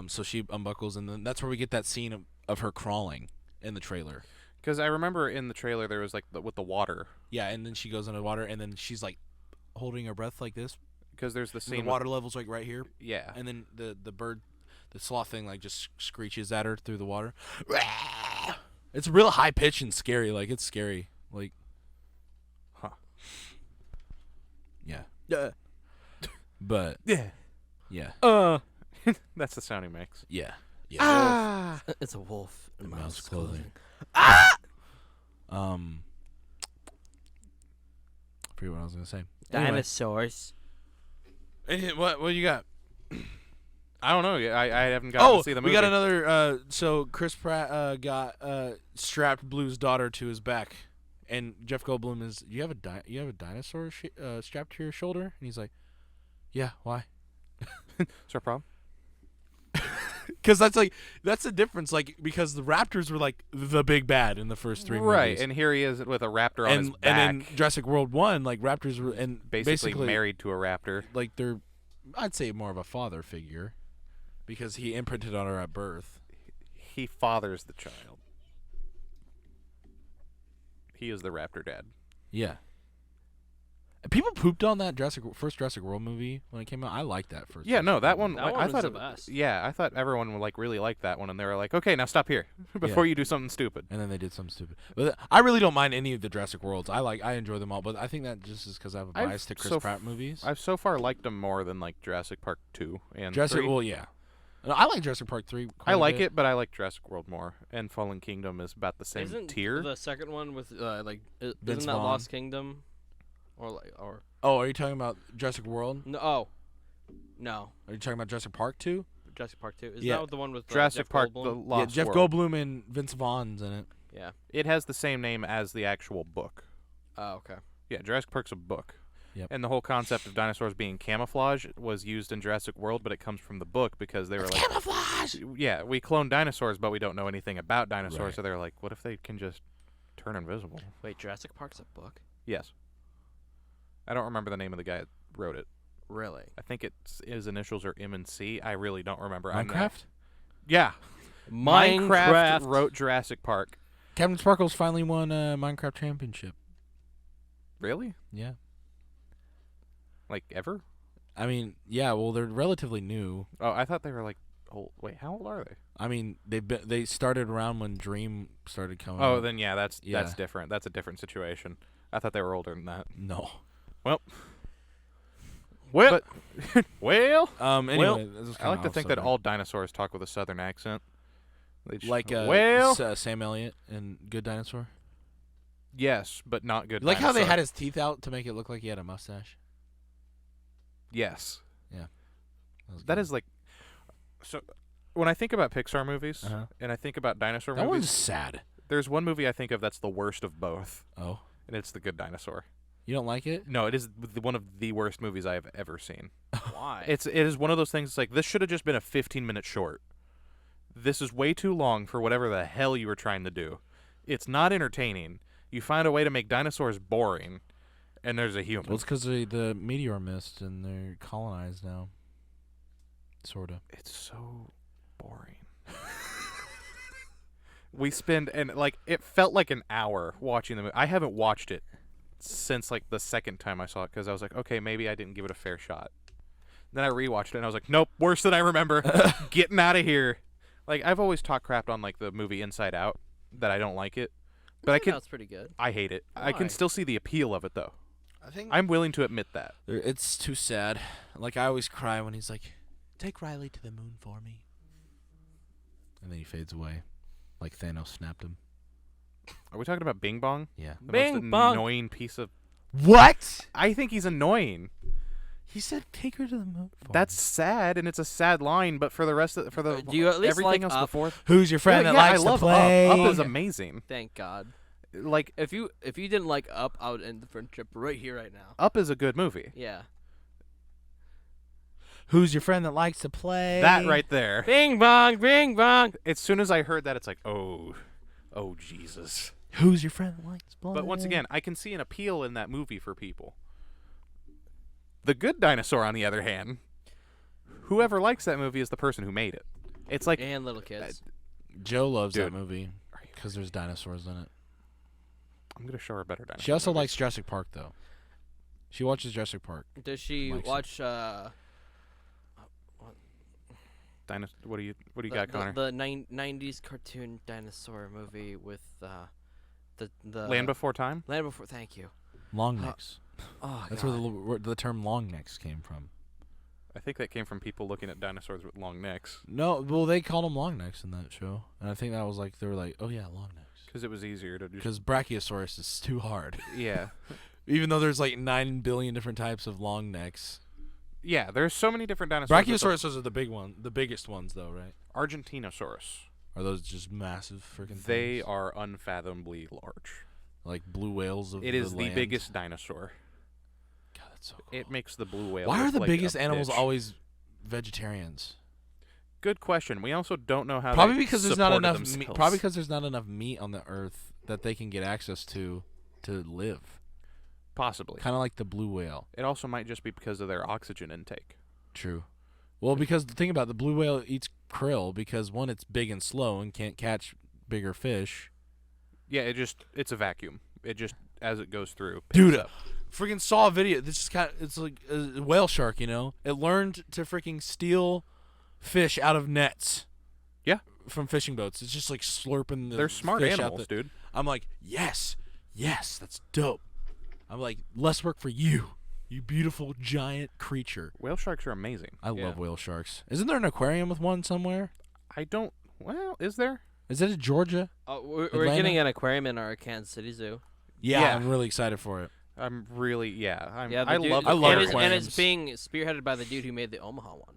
So she unbuckles, and then that's where we get that scene of her crawling in the trailer. Because I remember in the trailer there was like with the water. Yeah, and then she goes under water, and then she's like holding her breath like this. Because there's the And scene. the water level's like right here, Yeah. and then the bird, the sloth thing, like just screeches at her through the water. It's real high pitched and scary. Like it's scary. Like, Huh. Yeah. Yeah. But Yeah. yeah. That's the sound he makes. Yeah. Yeah. Ah. It's a wolf in Mouse mouse clothing. clothing. I forget what I was gonna say. Dinosaurs. Anyway, what you got? I don't know. I haven't gotten to see the movie. we got another. So Chris Pratt got strapped Blue's daughter to his back, and Jeff Goldblum is. You have a dinosaur strapped to your shoulder, and he's like, yeah, why? Is there a problem? Because that's the difference. Like because the Raptors were like the big bad in the first three Right, movies. and here he is with a raptor on his back. And in Jurassic World 1, like Raptors were and basically married to a raptor. Like they're, I'd say more of a father figure, because he imprinted on her at birth. He fathers the child. He is the raptor dad. Yeah. And people pooped on that first Jurassic World movie when it came out. I liked that first. Yeah, no, that one. That like, one I was thought the it, best. Yeah, I thought everyone would like really like that one, and they were like, "Okay, now stop here before you do something stupid." And then they did something stupid. But I really don't mind any of the Jurassic Worlds. I enjoy them all. But I think that just is because I have a bias to Chris Pratt movies. I've so far liked them more than like Jurassic Park 2 and Jurassic 3. Well, yeah. I like Jurassic Park 3. I like it, but I like Jurassic World more. And Fallen Kingdom is about the same Isn't tier. the second one with Vince isn't that Vaughn. Lost Kingdom, or Oh, are you talking about Jurassic World? no? Oh, no. Are you talking about Jurassic Park 2? Jurassic Park 2. Is Yeah. that the one with Jurassic Jeff Park: Goldblum? The Lost Jeff World. Goldblum and Vince Vaughn's in it. Yeah. It has the same name as the actual book. Oh, okay. Yeah, Jurassic Park's a book. Yep. And the whole concept of dinosaurs being camouflage was used in Jurassic World, but it comes from the book because they were like, camouflage. yeah, we clone dinosaurs, but we don't know anything about dinosaurs. Right. So they're like, what if they can just turn invisible? Wait, Jurassic Park's a book? Yes. I don't remember the name of the guy that wrote it. Really? I think his initials are M and C. I really don't remember. I'm not- Minecraft? Yeah. Minecraft wrote Jurassic Park. Captain Sparkles finally won a Minecraft championship. Really? Yeah. Like ever? I mean, yeah, well, they're relatively new. Oh, I thought they were like old. Wait, how old are they? I mean, they started around when Dream started coming Oh, out. then yeah, that's Yeah. different. That's a different situation. I thought they were older than that. No. Well, Well, well. anyway, this is I like kinda to think that off-subject. all dinosaurs talk with a southern accent. They just, like well, Sam Elliott in Good Dinosaur. yes, but not good. Like how they Dinosaur. had his teeth out to make it look like he had a mustache. Yes. Yeah. That good. is like, so when I think about Pixar movies Uh-huh. and I think about dinosaur That one's movies, sad. there's one movie I think of that's the worst of both, Oh, and it's The Good Dinosaur. you don't like it? No, it is one of the worst movies I have ever seen. Why? It is one of those things. It's like, this should have just been a 15-minute short. This is way too long for whatever the hell you were trying to do. It's not entertaining. You find a way to make dinosaurs boring, and there's a human. Well, it's because the meteor missed and they're colonized now. Sorta. It's so boring. We spend, and like, it felt like an hour watching the movie. I haven't watched it since like the second time I saw it, because I was like, okay, maybe I didn't give it a fair shot. Then I rewatched it and I was like, nope, worse than I remember. Getting out of here. Like, I've always talked crap on like the movie Inside Out, that I don't like it, but I can. That's pretty good. I hate it. I Why? can still see the appeal of it though. I think I'm willing to admit that. it's too sad. Like, I always cry when he's like, "Take Riley to the moon for me," and then he fades away, like Thanos snapped him. Are we talking about Bing Bong? Yeah. The Bing most Bong. annoying piece of. What? I think he's annoying. He said, "Take her to the moon." For That's me." sad, and it's a sad line. But for the rest of the Do you at least everything like else Up? before, Who's your friend yeah, that yeah, likes I to love play? Up. Up is amazing. Thank God. Like, If you didn't like Up, I would end the friendship right here, right now. Up is a good movie. Yeah. Who's your friend that likes to play? That right there. Bing bong, bing bong. As soon as I heard that, it's like, oh Jesus. Who's your friend that likes to play? But once again, I can see an appeal in that movie for people. The Good Dinosaur, on the other hand, whoever likes that movie is the person who made it. It's like, And little kids. Joe loves that Dude. movie because there's dinosaurs in it. I'm gonna show her better dinosaur. She also movies. likes Jurassic Park, though. She watches Jurassic Park. Does she Likes it. watch What do you got, Connor? the 90s cartoon dinosaur movie with the Land Before Time. Land Before? Thank you. Long necks. Oh, That's God. where the term long necks came from. I think that came from people looking at dinosaurs with long necks, No, well, they called them long necks in that show. And I think that was like, they were like, oh, yeah, long necks. because it was easier to just. Because Brachiosaurus is too hard. Yeah, Even though there's like 9 billion different types of long necks. yeah. There's so many different dinosaurs. Brachiosaurus are the biggest ones, though, right? Argentinosaurus. Are those just massive freaking They things? are unfathomably large. Like blue whales of It is the land? biggest dinosaur. God, that's so cool. It makes the blue whale. Why are look the like biggest a animals bitch. always vegetarians? Good question. We also don't know how. Probably they because there's not supported enough. themselves. Probably because there's not enough meat on the earth that they can get access to live. Possibly. Kind of like the blue whale. It also might just be because of their oxygen intake. True. Well, because the thing about the blue whale eats krill because one, it's big and slow and can't catch bigger fish. Yeah, it's a vacuum. It just, as it goes through, Dude, picks up. Freaking saw a video. This is it's like a whale shark. You know, it learned to freaking steal fish out of nets. Yeah. From fishing boats. It's just like slurping the. They're smart fish out animals, dude. I'm like, yes, that's dope. I'm like, less work for you, you beautiful giant creature. Whale sharks are amazing. I Yeah. love whale sharks. Isn't there an aquarium with one somewhere? I don't. Well, is there? Is it in Georgia? We're Atlanta? getting an aquarium in our Kansas City Zoo. Yeah, I'm really excited for it. I'm really. Yeah. Yeah, I the love. dude, I love and it's, aquariums. and it's being spearheaded by the dude who made the Omaha one.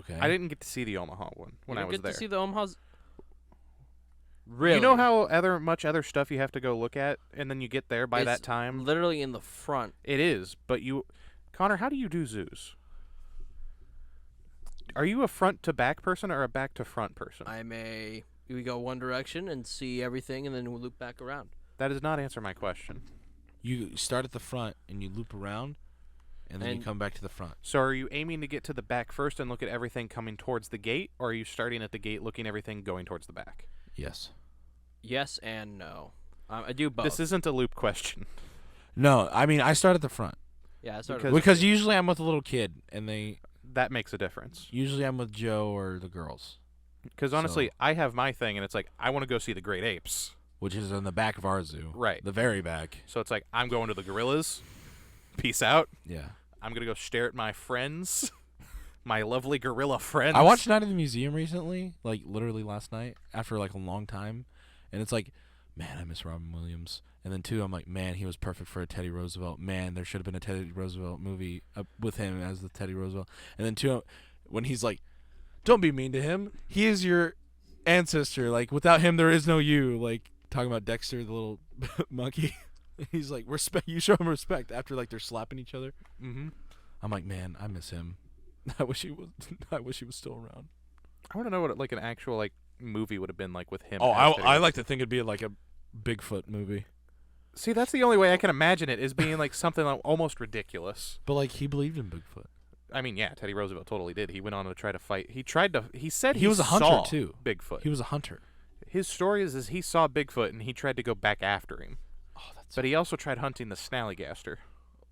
Okay. I didn't get to see the Omaha one when You I didn't was get there. to see the Omaha's. Really? You know how much other stuff you have to go look at, and then you get there by It's that time. literally in the front. It is, but Connor, how do you do zoos? Are you a front to back person or a back to front person? We go one direction and see everything, and then we loop back around. That does not answer my question. You start at the front and you loop around, and then you And- come back to the front. So are you aiming to get to the back first and look at everything coming towards the gate, or are you starting at the gate looking everything going towards the back? Yes. Yes and no. I do both. This isn't a loop question. No, I mean I start at the front yeah, I started because- because usually I'm with a little kid, and That makes a difference. usually I'm with Joe or the girls, Because honestly, I have my thing, and it's like, I want to go see the great apes. which is in the back of our zoo. Right. The very back. So it's like, I'm going to the gorillas. Peace out. Yeah. I'm going to go stare at my friends. My lovely gorilla friends. I watched Night at the Museum recently, like literally last night, after like a long time, and it's like, man, I miss Robin Williams. And then 2, I'm like, man, he was perfect for a Teddy Roosevelt. Man, there should have been a Teddy Roosevelt movie with him as the Teddy Roosevelt. And then 2, when he's like, don't be mean to him. He is your ancestor. Like, without him, there is no you. Like, talking about Dexter, the little monkey. He's like, respect. You show him respect after, like, they're slapping each other. Mm-hmm. I'm like, man, I miss him. I wish he was. I wish he was still around. I want to know what like an actual like movie would have been like with him. Oh, as Teddy I like to think it'd be like a Bigfoot movie. See, that's the only way I can imagine it, is being like something like almost ridiculous. But like, he believed in Bigfoot. I mean, yeah, Teddy Roosevelt totally did. He went on to try to fight. He said He was a hunter saw too. Bigfoot. He was a hunter. His story is he saw Bigfoot and he tried to go back after him. Oh, that's. But he also tried hunting the snallygaster.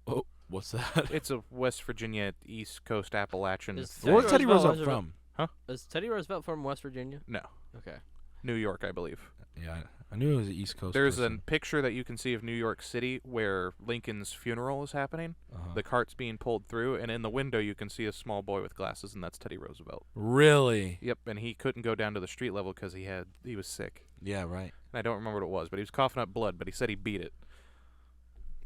Oh, what's that? It's a West Virginia, East Coast Appalachian. Is thing. Where's Teddy Roosevelt Roosevelt from? Is Teddy Roosevelt from West Virginia? No, Okay. New York, I believe. Yeah, I knew it was the East Coast. There's a person. picture that you can see of New York City where Lincoln's funeral is happening. Uh-huh. The cart's being pulled through, and in the window you can see a small boy with glasses, and that's Teddy Roosevelt. Really? Yep, and he couldn't go down to the street level because he was sick. Yeah, right. And I don't remember what it was, but he was coughing up blood, but he said he beat it.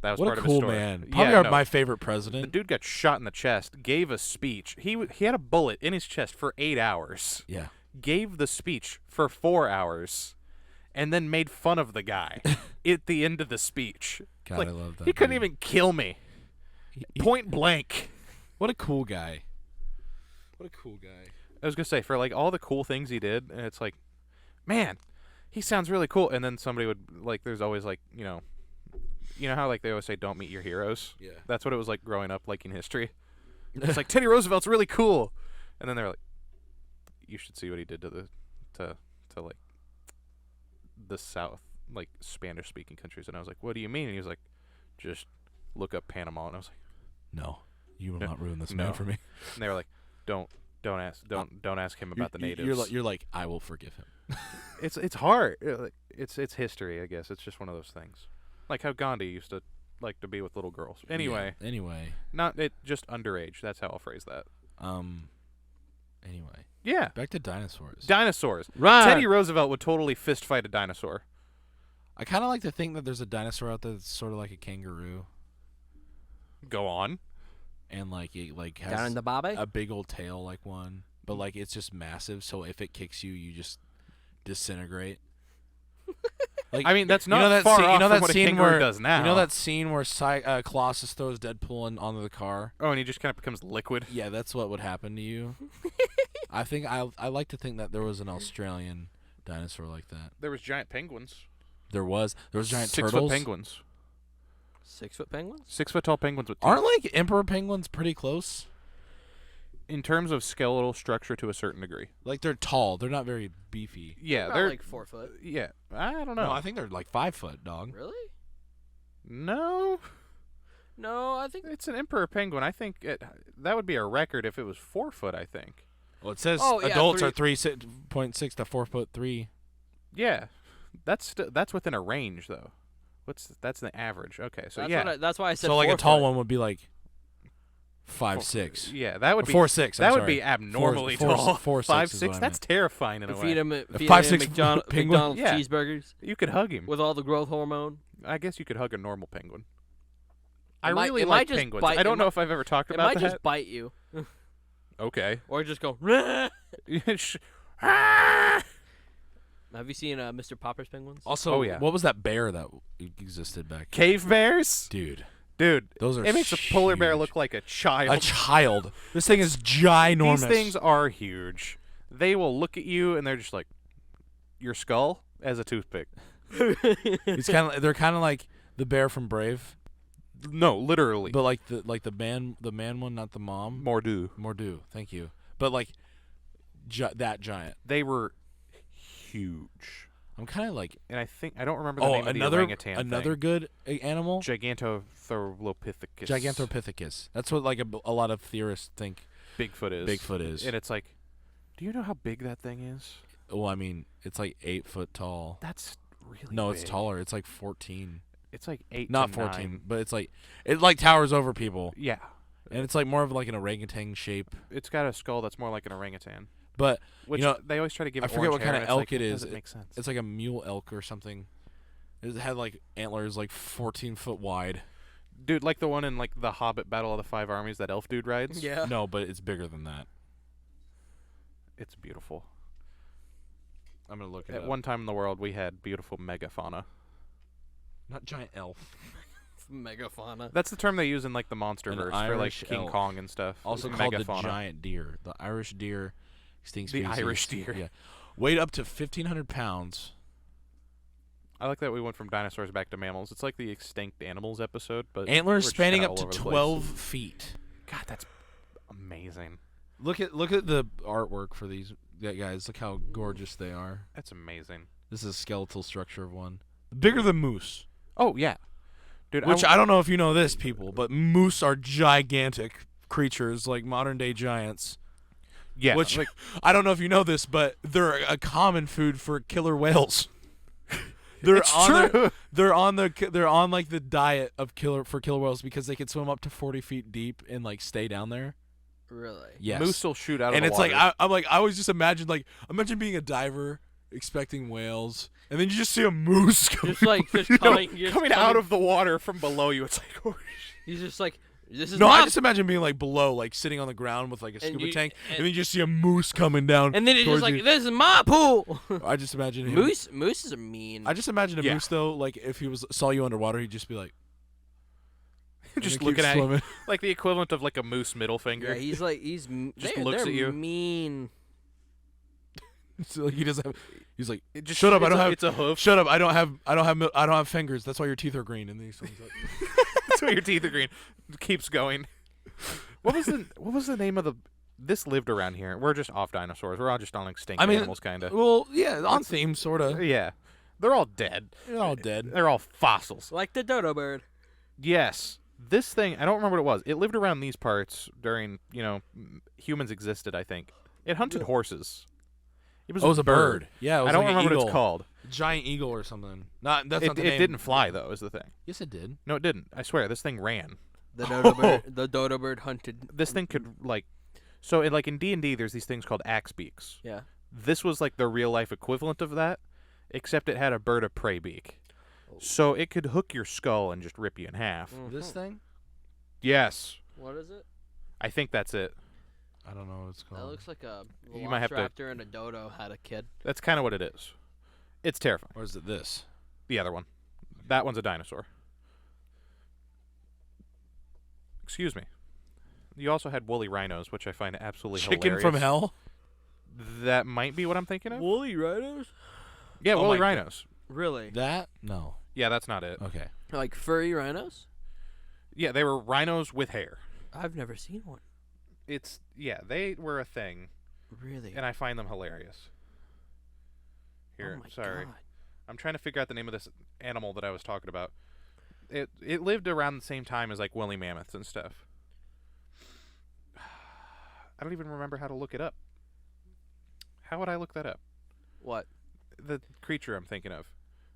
That was What part a of his cool story. man. Yeah, Probably no. my favorite The president. dude got shot in the chest, gave a speech. He had a bullet in his chest for 8 hours. Yeah. Gave the speech for 4 hours, and then made fun of the guy at the end of the speech. God, Like, I love that. He couldn't dude. even kill me. Point blank. What a cool guy. What a cool guy. I was gonna say, for like all the cool things he did, and it's like, man, he sounds really cool. And then somebody would like, there's always like, you know how like they always say, don't meet your heroes. Yeah. That's what it was like growing up, like in history. It's like Teddy Roosevelt's really cool, and then they're like, you should see what he did to like the South, like Spanish speaking countries. And I was like, what do you mean? And he was like, just look up Panama. And I was like, No, you will No. not ruin this No. man for me. and they were like, don't ask him about the natives. You're like, I will forgive him. It's hard. It's history, I guess. It's just one of those things. Like how Gandhi used to like to be with little girls. Anyway, Yeah, anyway. not it just underage. That's how I'll phrase that. Anyway. Yeah. Back to dinosaurs. Dinosaurs. Right. Teddy Roosevelt would totally fist fight a dinosaur. I kind of like to think that there's a dinosaur out there that's sort of like a kangaroo, Go on. and like it like Down has in the bobby? a big old tail like one, but like it's just massive. So if it kicks you, you just disintegrate. Like, I mean, that's you not know that far scene, off you know from that what a scene kangaroo where does now. you know that scene where Colossus throws Deadpool onto the car. Oh, and he just kind of becomes liquid. Yeah, that's what would happen to you. I think I like to think that there was an Australian dinosaur like that. There was giant penguins. There was giant 6 turtles. foot penguins. 6-foot penguins? 6 foot tall penguins with teeth. Aren't like emperor penguins pretty close? In terms of skeletal structure to a certain degree. Like they're tall. They're not very beefy. Yeah, About they're like 4 foot. yeah. I don't know. No, I think they're like 5 foot, dog. Really? No, No, I think. it's an emperor penguin. I think that would be a record if it was 4 foot. I think. Well, it says Oh, yeah, adults are 3.6 to 4'3". Yeah, that's within a range though. That's the average? Okay, so That's, yeah, that's why I said So like a 4 tall foot. one would be like 5'6". yeah, that would be 4'6". that would be abnormally tall. 4'6" 5'6". is That's terrifying in a way. Feed him, 5'6" McDonald's penguin? Yeah. cheeseburgers You could hug him. with all the growth hormone. I guess you could hug a normal penguin. It I might- really it might like just penguins. bite- I it don't know might- if I've ever talked It about might that. just bite you, Okay. or just go. Ah! Have you seen Mr. Popper's penguins? Also, Oh, yeah. what was that bear that existed back? Cave bears, Dude, dude. those are It makes a polar bear huge. look like a child. A child. This thing is ginormous. These things are huge. They will look at you and they're just like, your skull as a toothpick. They're kind of like the bear from Brave, No, literally. but like the man one, not the mom. Mordu. Mordu, thank you. But like that giant. They were huge. I'm kind of like And I don't remember the name of the orangutan another thing. good animal. Gigantopithecus. Gigantopithecus. That's what like a lot of theorists think Bigfoot is. Bigfoot is. And it's like, do you know how big that thing is? Well, I mean, it's like 8 foot tall. That's really No, big. it's taller. It's like 14. It's like 8 Not to 14, 9. but it like towers over people, Yeah. and it's like more of like an orangutan shape. It's got a skull that's more like an orangutan. But Which you know, they always try to give I it forget orange what kind hair, of and it's elk like, it that is. doesn't make sense. It's like a mule elk or something. It had like antlers like 14 foot wide. Dude, like the one in like the Hobbit Battle of the Five Armies that elf dude rides. Yeah. No, but it's bigger than that. It's beautiful. I'm gonna look it At up. one time in the world, we had beautiful megafauna. Not giant elf. Megafauna. That's the term they use in like the monster An verse for like Irish King elk. Kong and stuff. Also It's called the megafauna. giant deer. The Irish deer, extinct The species. Irish deer. Yeah, weighed up to 1,500 pounds. I like that we went from dinosaurs back to mammals. It's like the extinct animals episode, but Antlers we're just spanning kinda up all to over the place. 12 feet. God, that's amazing. Look at the artwork for these guys. Look how gorgeous they are. That's amazing. This is a skeletal structure of one. Bigger than moose. Oh yeah, dude. Which I don't know if you know this, people, but moose are gigantic creatures, like modern day giants. yeah. Which like, I don't know if you know this, but they're a common food for killer whales. They're It's on true. they're on like the diet of killer whales because they can swim up to 40 feet deep and like stay down there. Really? Yes. moose will shoot out of And the it's water. like I'm like I always just imagine being a diver expecting whales, and then you just see a moose coming. Just like just coming out of the water from below you. It's like, oh, He's just like, this is No, I not. just imagine being like below, like sitting on the ground with like a scuba you- tank, and- and then you just see a moose coming down. And then it's just towards like, you. this is my pool. I just imagine him. Mooses are mean. I just imagine a Yeah. moose though, like if he saw you underwater, he'd just be like, just and then keep looking at you, swimming. like the equivalent of like a moose middle finger. Yeah, he's like Just they're, looks they're at you. mean. So, like, he doesn't have. He's like, It just, shut up! I it's don't a- have. It's a hoof. Shut up! I don't have fingers. That's why your teeth are green. And then he's like, That's why your teeth are green. Keeps going. What was the name of the? This lived around here. We're just off dinosaurs. We're all just on extinct animals, kind of. well, yeah, on theme, sort of. Yeah, they're all dead. They're all dead. They're all fossils. Like the dodo bird. Yes. This thing, I don't remember what it was. It lived around these parts during, humans existed, I think. It hunted horses. It was a bird. Yeah, it was I don't like an remember what eagle. it's called. Giant eagle or something. That's not It the name. didn't fly, though, is the thing. Yes, it did. No, it didn't. I swear, this thing ran. The dodo bird. The dodo bird hunted. This thing could, so in D&D, there's these things called axe beaks. Yeah. This was like the real-life equivalent of that, except it had a bird of prey beak. So it could hook your skull and just rip you in half. This thing? Yes. What is it? I think that's it. I don't know what it's called. That looks like a You might have to- velociraptor and a dodo had a kid. That's kind of what it is. It's terrifying. Or is it this? The other one. That one's a dinosaur. Excuse me. You also had woolly rhinos, which I find absolutely Chicken hilarious. from hell? That might be what I'm thinking of. Woolly rhinos? Yeah, Oh woolly my rhinos. Really? That? No. Yeah, that's not it. Okay. Like furry rhinos? Yeah, they were rhinos with hair. I've never seen one. They were a thing, Really? and I find them hilarious. Here, oh my sorry. God. I'm trying to figure out the name of this animal that I was talking about. It lived around the same time as like woolly mammoths and stuff. I don't even remember how to look it up. How would I look that up? What? The creature I'm thinking of.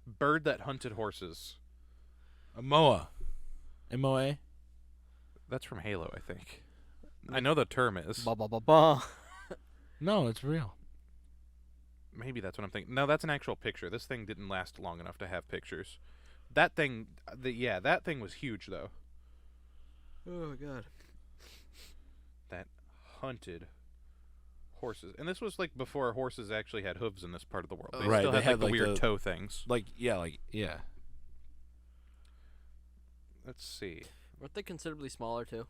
Bird that hunted horses. A moa. M-O-A? That's from Halo, I think. I know the term is. Ba ba ba ba. No, it's real. Maybe that's what I'm thinking. No, that's an actual picture. This thing didn't last long enough to have pictures. That thing, that thing was huge, though. Oh God. That hunted horses. And this was, like, before horses actually had hooves in this part of the world. They Right, still they had, like, had, the like, weird the- toe things. Yeah. Let's see. Weren't they considerably smaller too?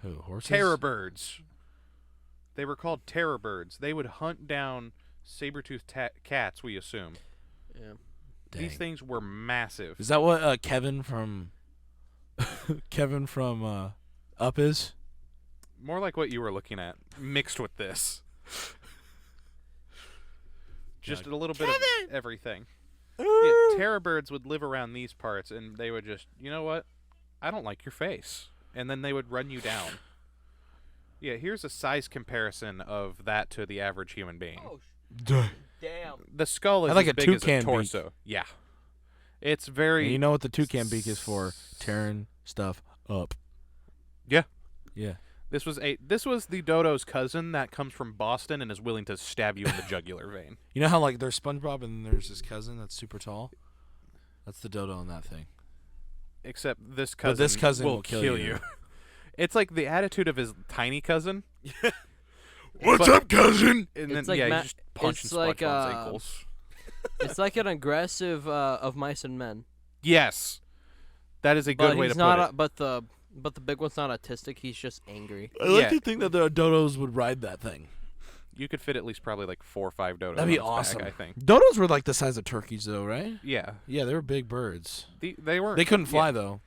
Who? Horses? Terror birds. They were called terror birds. They would hunt down saber-toothed cats, we assume. Yeah. These Dang. things were massive. Is that what Kevin from Up is? More like what you were looking at, mixed with this. Just a little bit of everything. Yeah, terror birds would live around these parts, and they would just, you know what? I don't like your face. And then they would run you down. Yeah, here's a size comparison of that to the average human being. Oh Duh. damn. The skull is I like as a big as a toucan beak. torso. Yeah. It's very... And you know what the toucan beak is for? Tearing stuff up. Yeah. Yeah. This was the dodo's cousin that comes from Boston and is willing to stab you in the jugular vein. You know how like there's SpongeBob and there's his cousin that's super tall? That's the dodo on that thing. Except this But cousin, this cousin will will kill you. It's like the attitude of his tiny cousin. What's But- up, cousin? And It's then, like yeah, Ma- you just punch it's and like, sponge on his ankles. It's like an aggressive of mice and men. Yes. That is a good But way he's to not. put it. But the big one's not autistic. He's just angry. I like Yeah. to think that the dodos would ride that thing. You could fit at least probably like 4 or 5 dodos That'd be on its awesome. back, I think. Dodos were like the size of turkeys, though, right? Yeah. Yeah, they were big birds. They were. They couldn't fly yeah. though,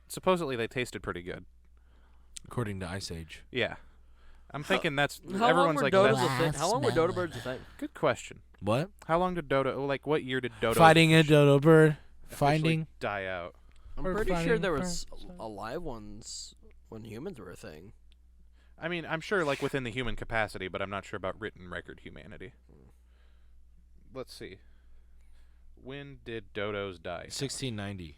Supposedly they tasted pretty good. according to Ice Age. Yeah. I'm thinking that's How long everyone's were like dodos that's a thing? How long were dodo birds a thing? good question. What? How long did dodo like what year did dodo Fighting a dodo bird. officially Finding. die out? I'm Or pretty sure fighting there for was some- alive ones when humans were a thing. I mean, I'm sure like within the human capacity, but I'm not sure about written record humanity. Let's see. When did dodos die? 1690.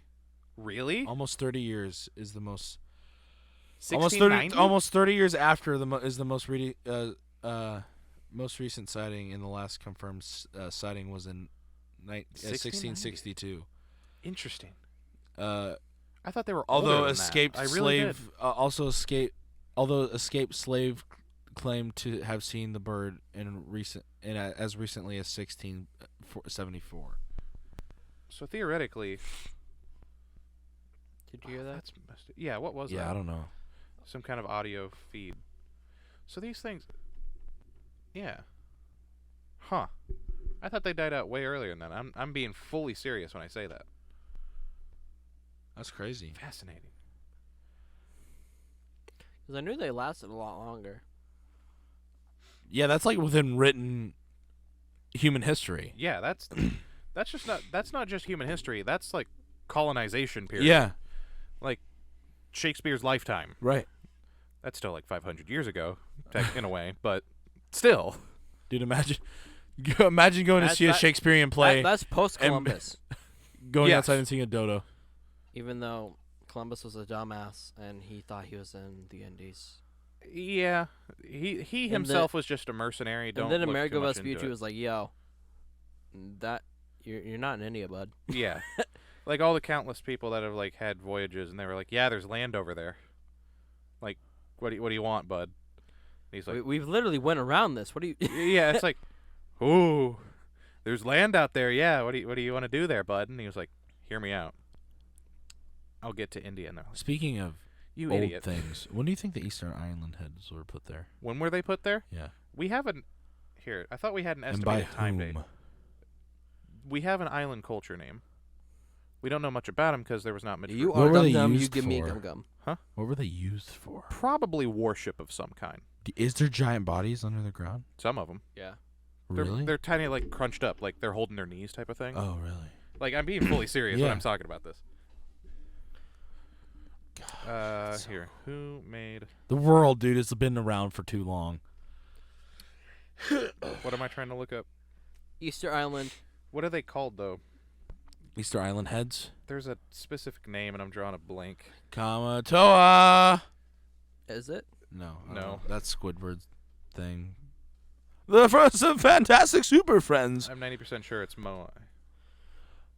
Really? Almost 30 years is the most. 1690? Almost 30 years after is the most most recent sighting, and the last confirmed sighting was in 1662. Interesting. Uh, I thought they were although older than escaped that. I really slave although escaped slave claimed to have seen the bird as recently as 1674. did. So theoretically, Did you hear that? that's yeah. What was that? Yeah, I don't know. Some kind of audio feed. So these things, yeah. Huh. I thought they died out way earlier than that. I'm being fully serious when I say that. That's crazy. Fascinating. Because I knew they lasted a lot longer. Yeah, that's like within written human history. Yeah, that's not just human history. That's like colonization period. Yeah, Like Shakespeare's lifetime. right. That's still like 500 years ago, in a way, but still. Dude, imagine going to see a Shakespearean play, That's post Columbus. going Yes. outside and seeing a dodo. Even though Columbus was a dumbass and he thought he was in the Indies. Yeah, he himself was just a mercenary. Don't and then look Amerigo too much Vespucci into it. was like, "Yo, that you're not in India, bud." Yeah, like all the countless people that have like had voyages, and they were like, "Yeah, there's land over there." Like, what do you want, bud? And he's like, We've literally went around this. What do you? "Yeah, it's like, ooh, there's land out there. Yeah, what do you want to do there, bud?" And he was like, "Hear me out. I'll get to India." And they're like, Speaking of "You old idiot." things, when do you think the Easter Island heads were put there? When were they put there? Yeah. We have an here. I thought we had an And by estimated time date. whom? We have an island culture name. We don't know much about them because there was not much. You What are were gum they gum. You used give me a for? gum gum. What were they used for? Probably worship of some kind. Is there giant bodies under the ground? Some of them. Yeah. Really? They're tiny, like crunched up, like they're holding their knees type of thing. Oh, really? Like I'm being fully serious when Yeah. I'm talking about this. so Here, who made? The world, dude, has been around for too long. What am I trying to look up? Easter Island. What are they called though? Easter Island heads? There's a specific name, and I'm drawing a blank. Kamatoa! Is it? No. No. That's Squidward's thing. The first of Fantastic Super Friends. I'm 90% sure it's Moai.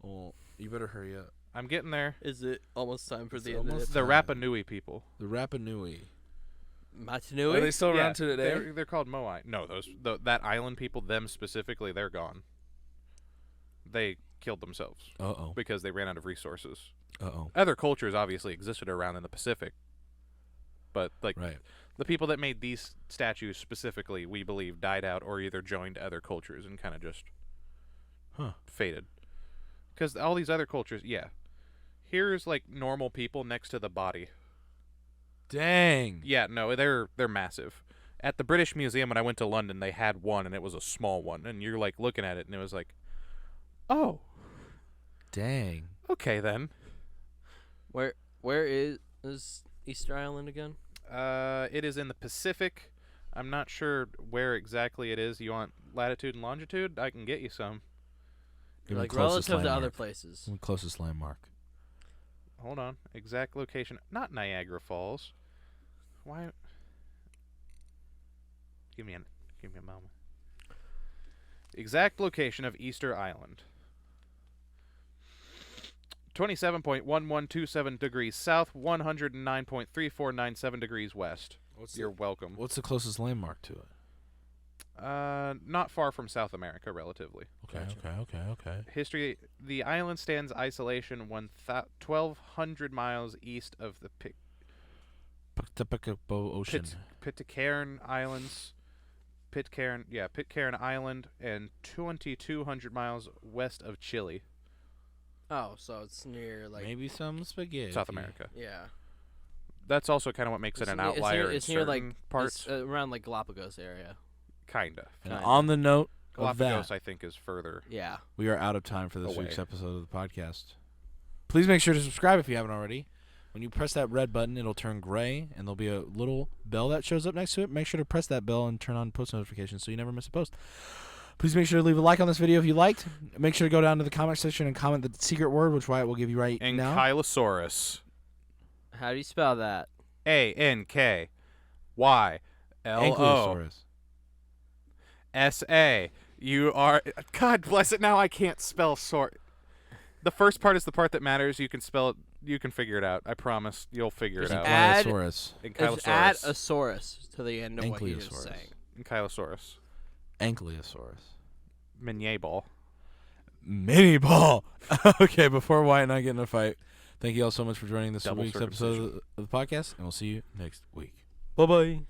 Well, you better hurry up. I'm getting there. Is it almost time for It's the end of almost it? The time. Rapa Nui people. The Rapa Nui. Matanui? Are they still Yeah, around to today? They're called Moai. No, that island people, them specifically, they're gone. They killed themselves Uh-oh. because they ran out of resources. Uh-oh. Other cultures obviously existed around in the Pacific, but like Right. the people that made these statues specifically, we believe, died out or either joined other cultures and kind of just faded. Because all these other cultures, yeah. Here's like normal people next to the body. Dang. Yeah, no, they're massive. At the British Museum when I went to London, they had one and it was a small one, and you're like looking at it and it was like, oh, Dang. okay then. Where is Easter Island again? It is in the Pacific. I'm not sure where exactly it is. You want latitude and longitude? I can get you some. Give me Like the closest relative to landmark. other places. Give me the closest landmark. Hold on. Exact location. Not Niagara Falls. Why? Give me a moment. Exact location of Easter Island. 27.1127 degrees south, 109.3497 degrees west. You're welcome. What's the closest landmark to it? Not far from South America, relatively. Okay, okay. History: the island stands isolation 1,200 miles east of the Ocean. Pitcairn Islands. Pitcairn Island, and 2,200 miles west of Chile. Oh, so it's near like Maybe some spaghetti. South America. yeah. That's also kind of what makes it an outlier It's in near certain like parts. around like Galapagos area. Kinda. And Kinda. on the note of Galapagos, that, I think, is further. Yeah. we are out of time for this away. week's episode of the podcast. Please make sure to subscribe if you haven't already. When you press that red button, it'll turn gray, and there'll be a little bell that shows up next to it. Make sure to press that bell and turn on post notifications so you never miss a post. Please make sure to leave a like on this video if you liked. Make sure to go down to the comment section and comment the secret word, which Wyatt will give you right now. Ankylosaurus. How do you spell that? ANKYLO. Ankylosaurus. SA. You are. God bless it. Now I can't spell sort. The first part is the part that matters. You can spell it. You can figure it out. I promise. You'll figure it Just out. add- Ankylosaurus. Just add a saurus to the end of what you're just Ankylosaurus. saying. Ankylosaurus. Ankylosaurus. Minier ball. Mini ball. Okay, before Wyatt and I get in a fight, thank you all so much for joining this Double week's episode of the podcast, and we'll see you next week. Bye-bye.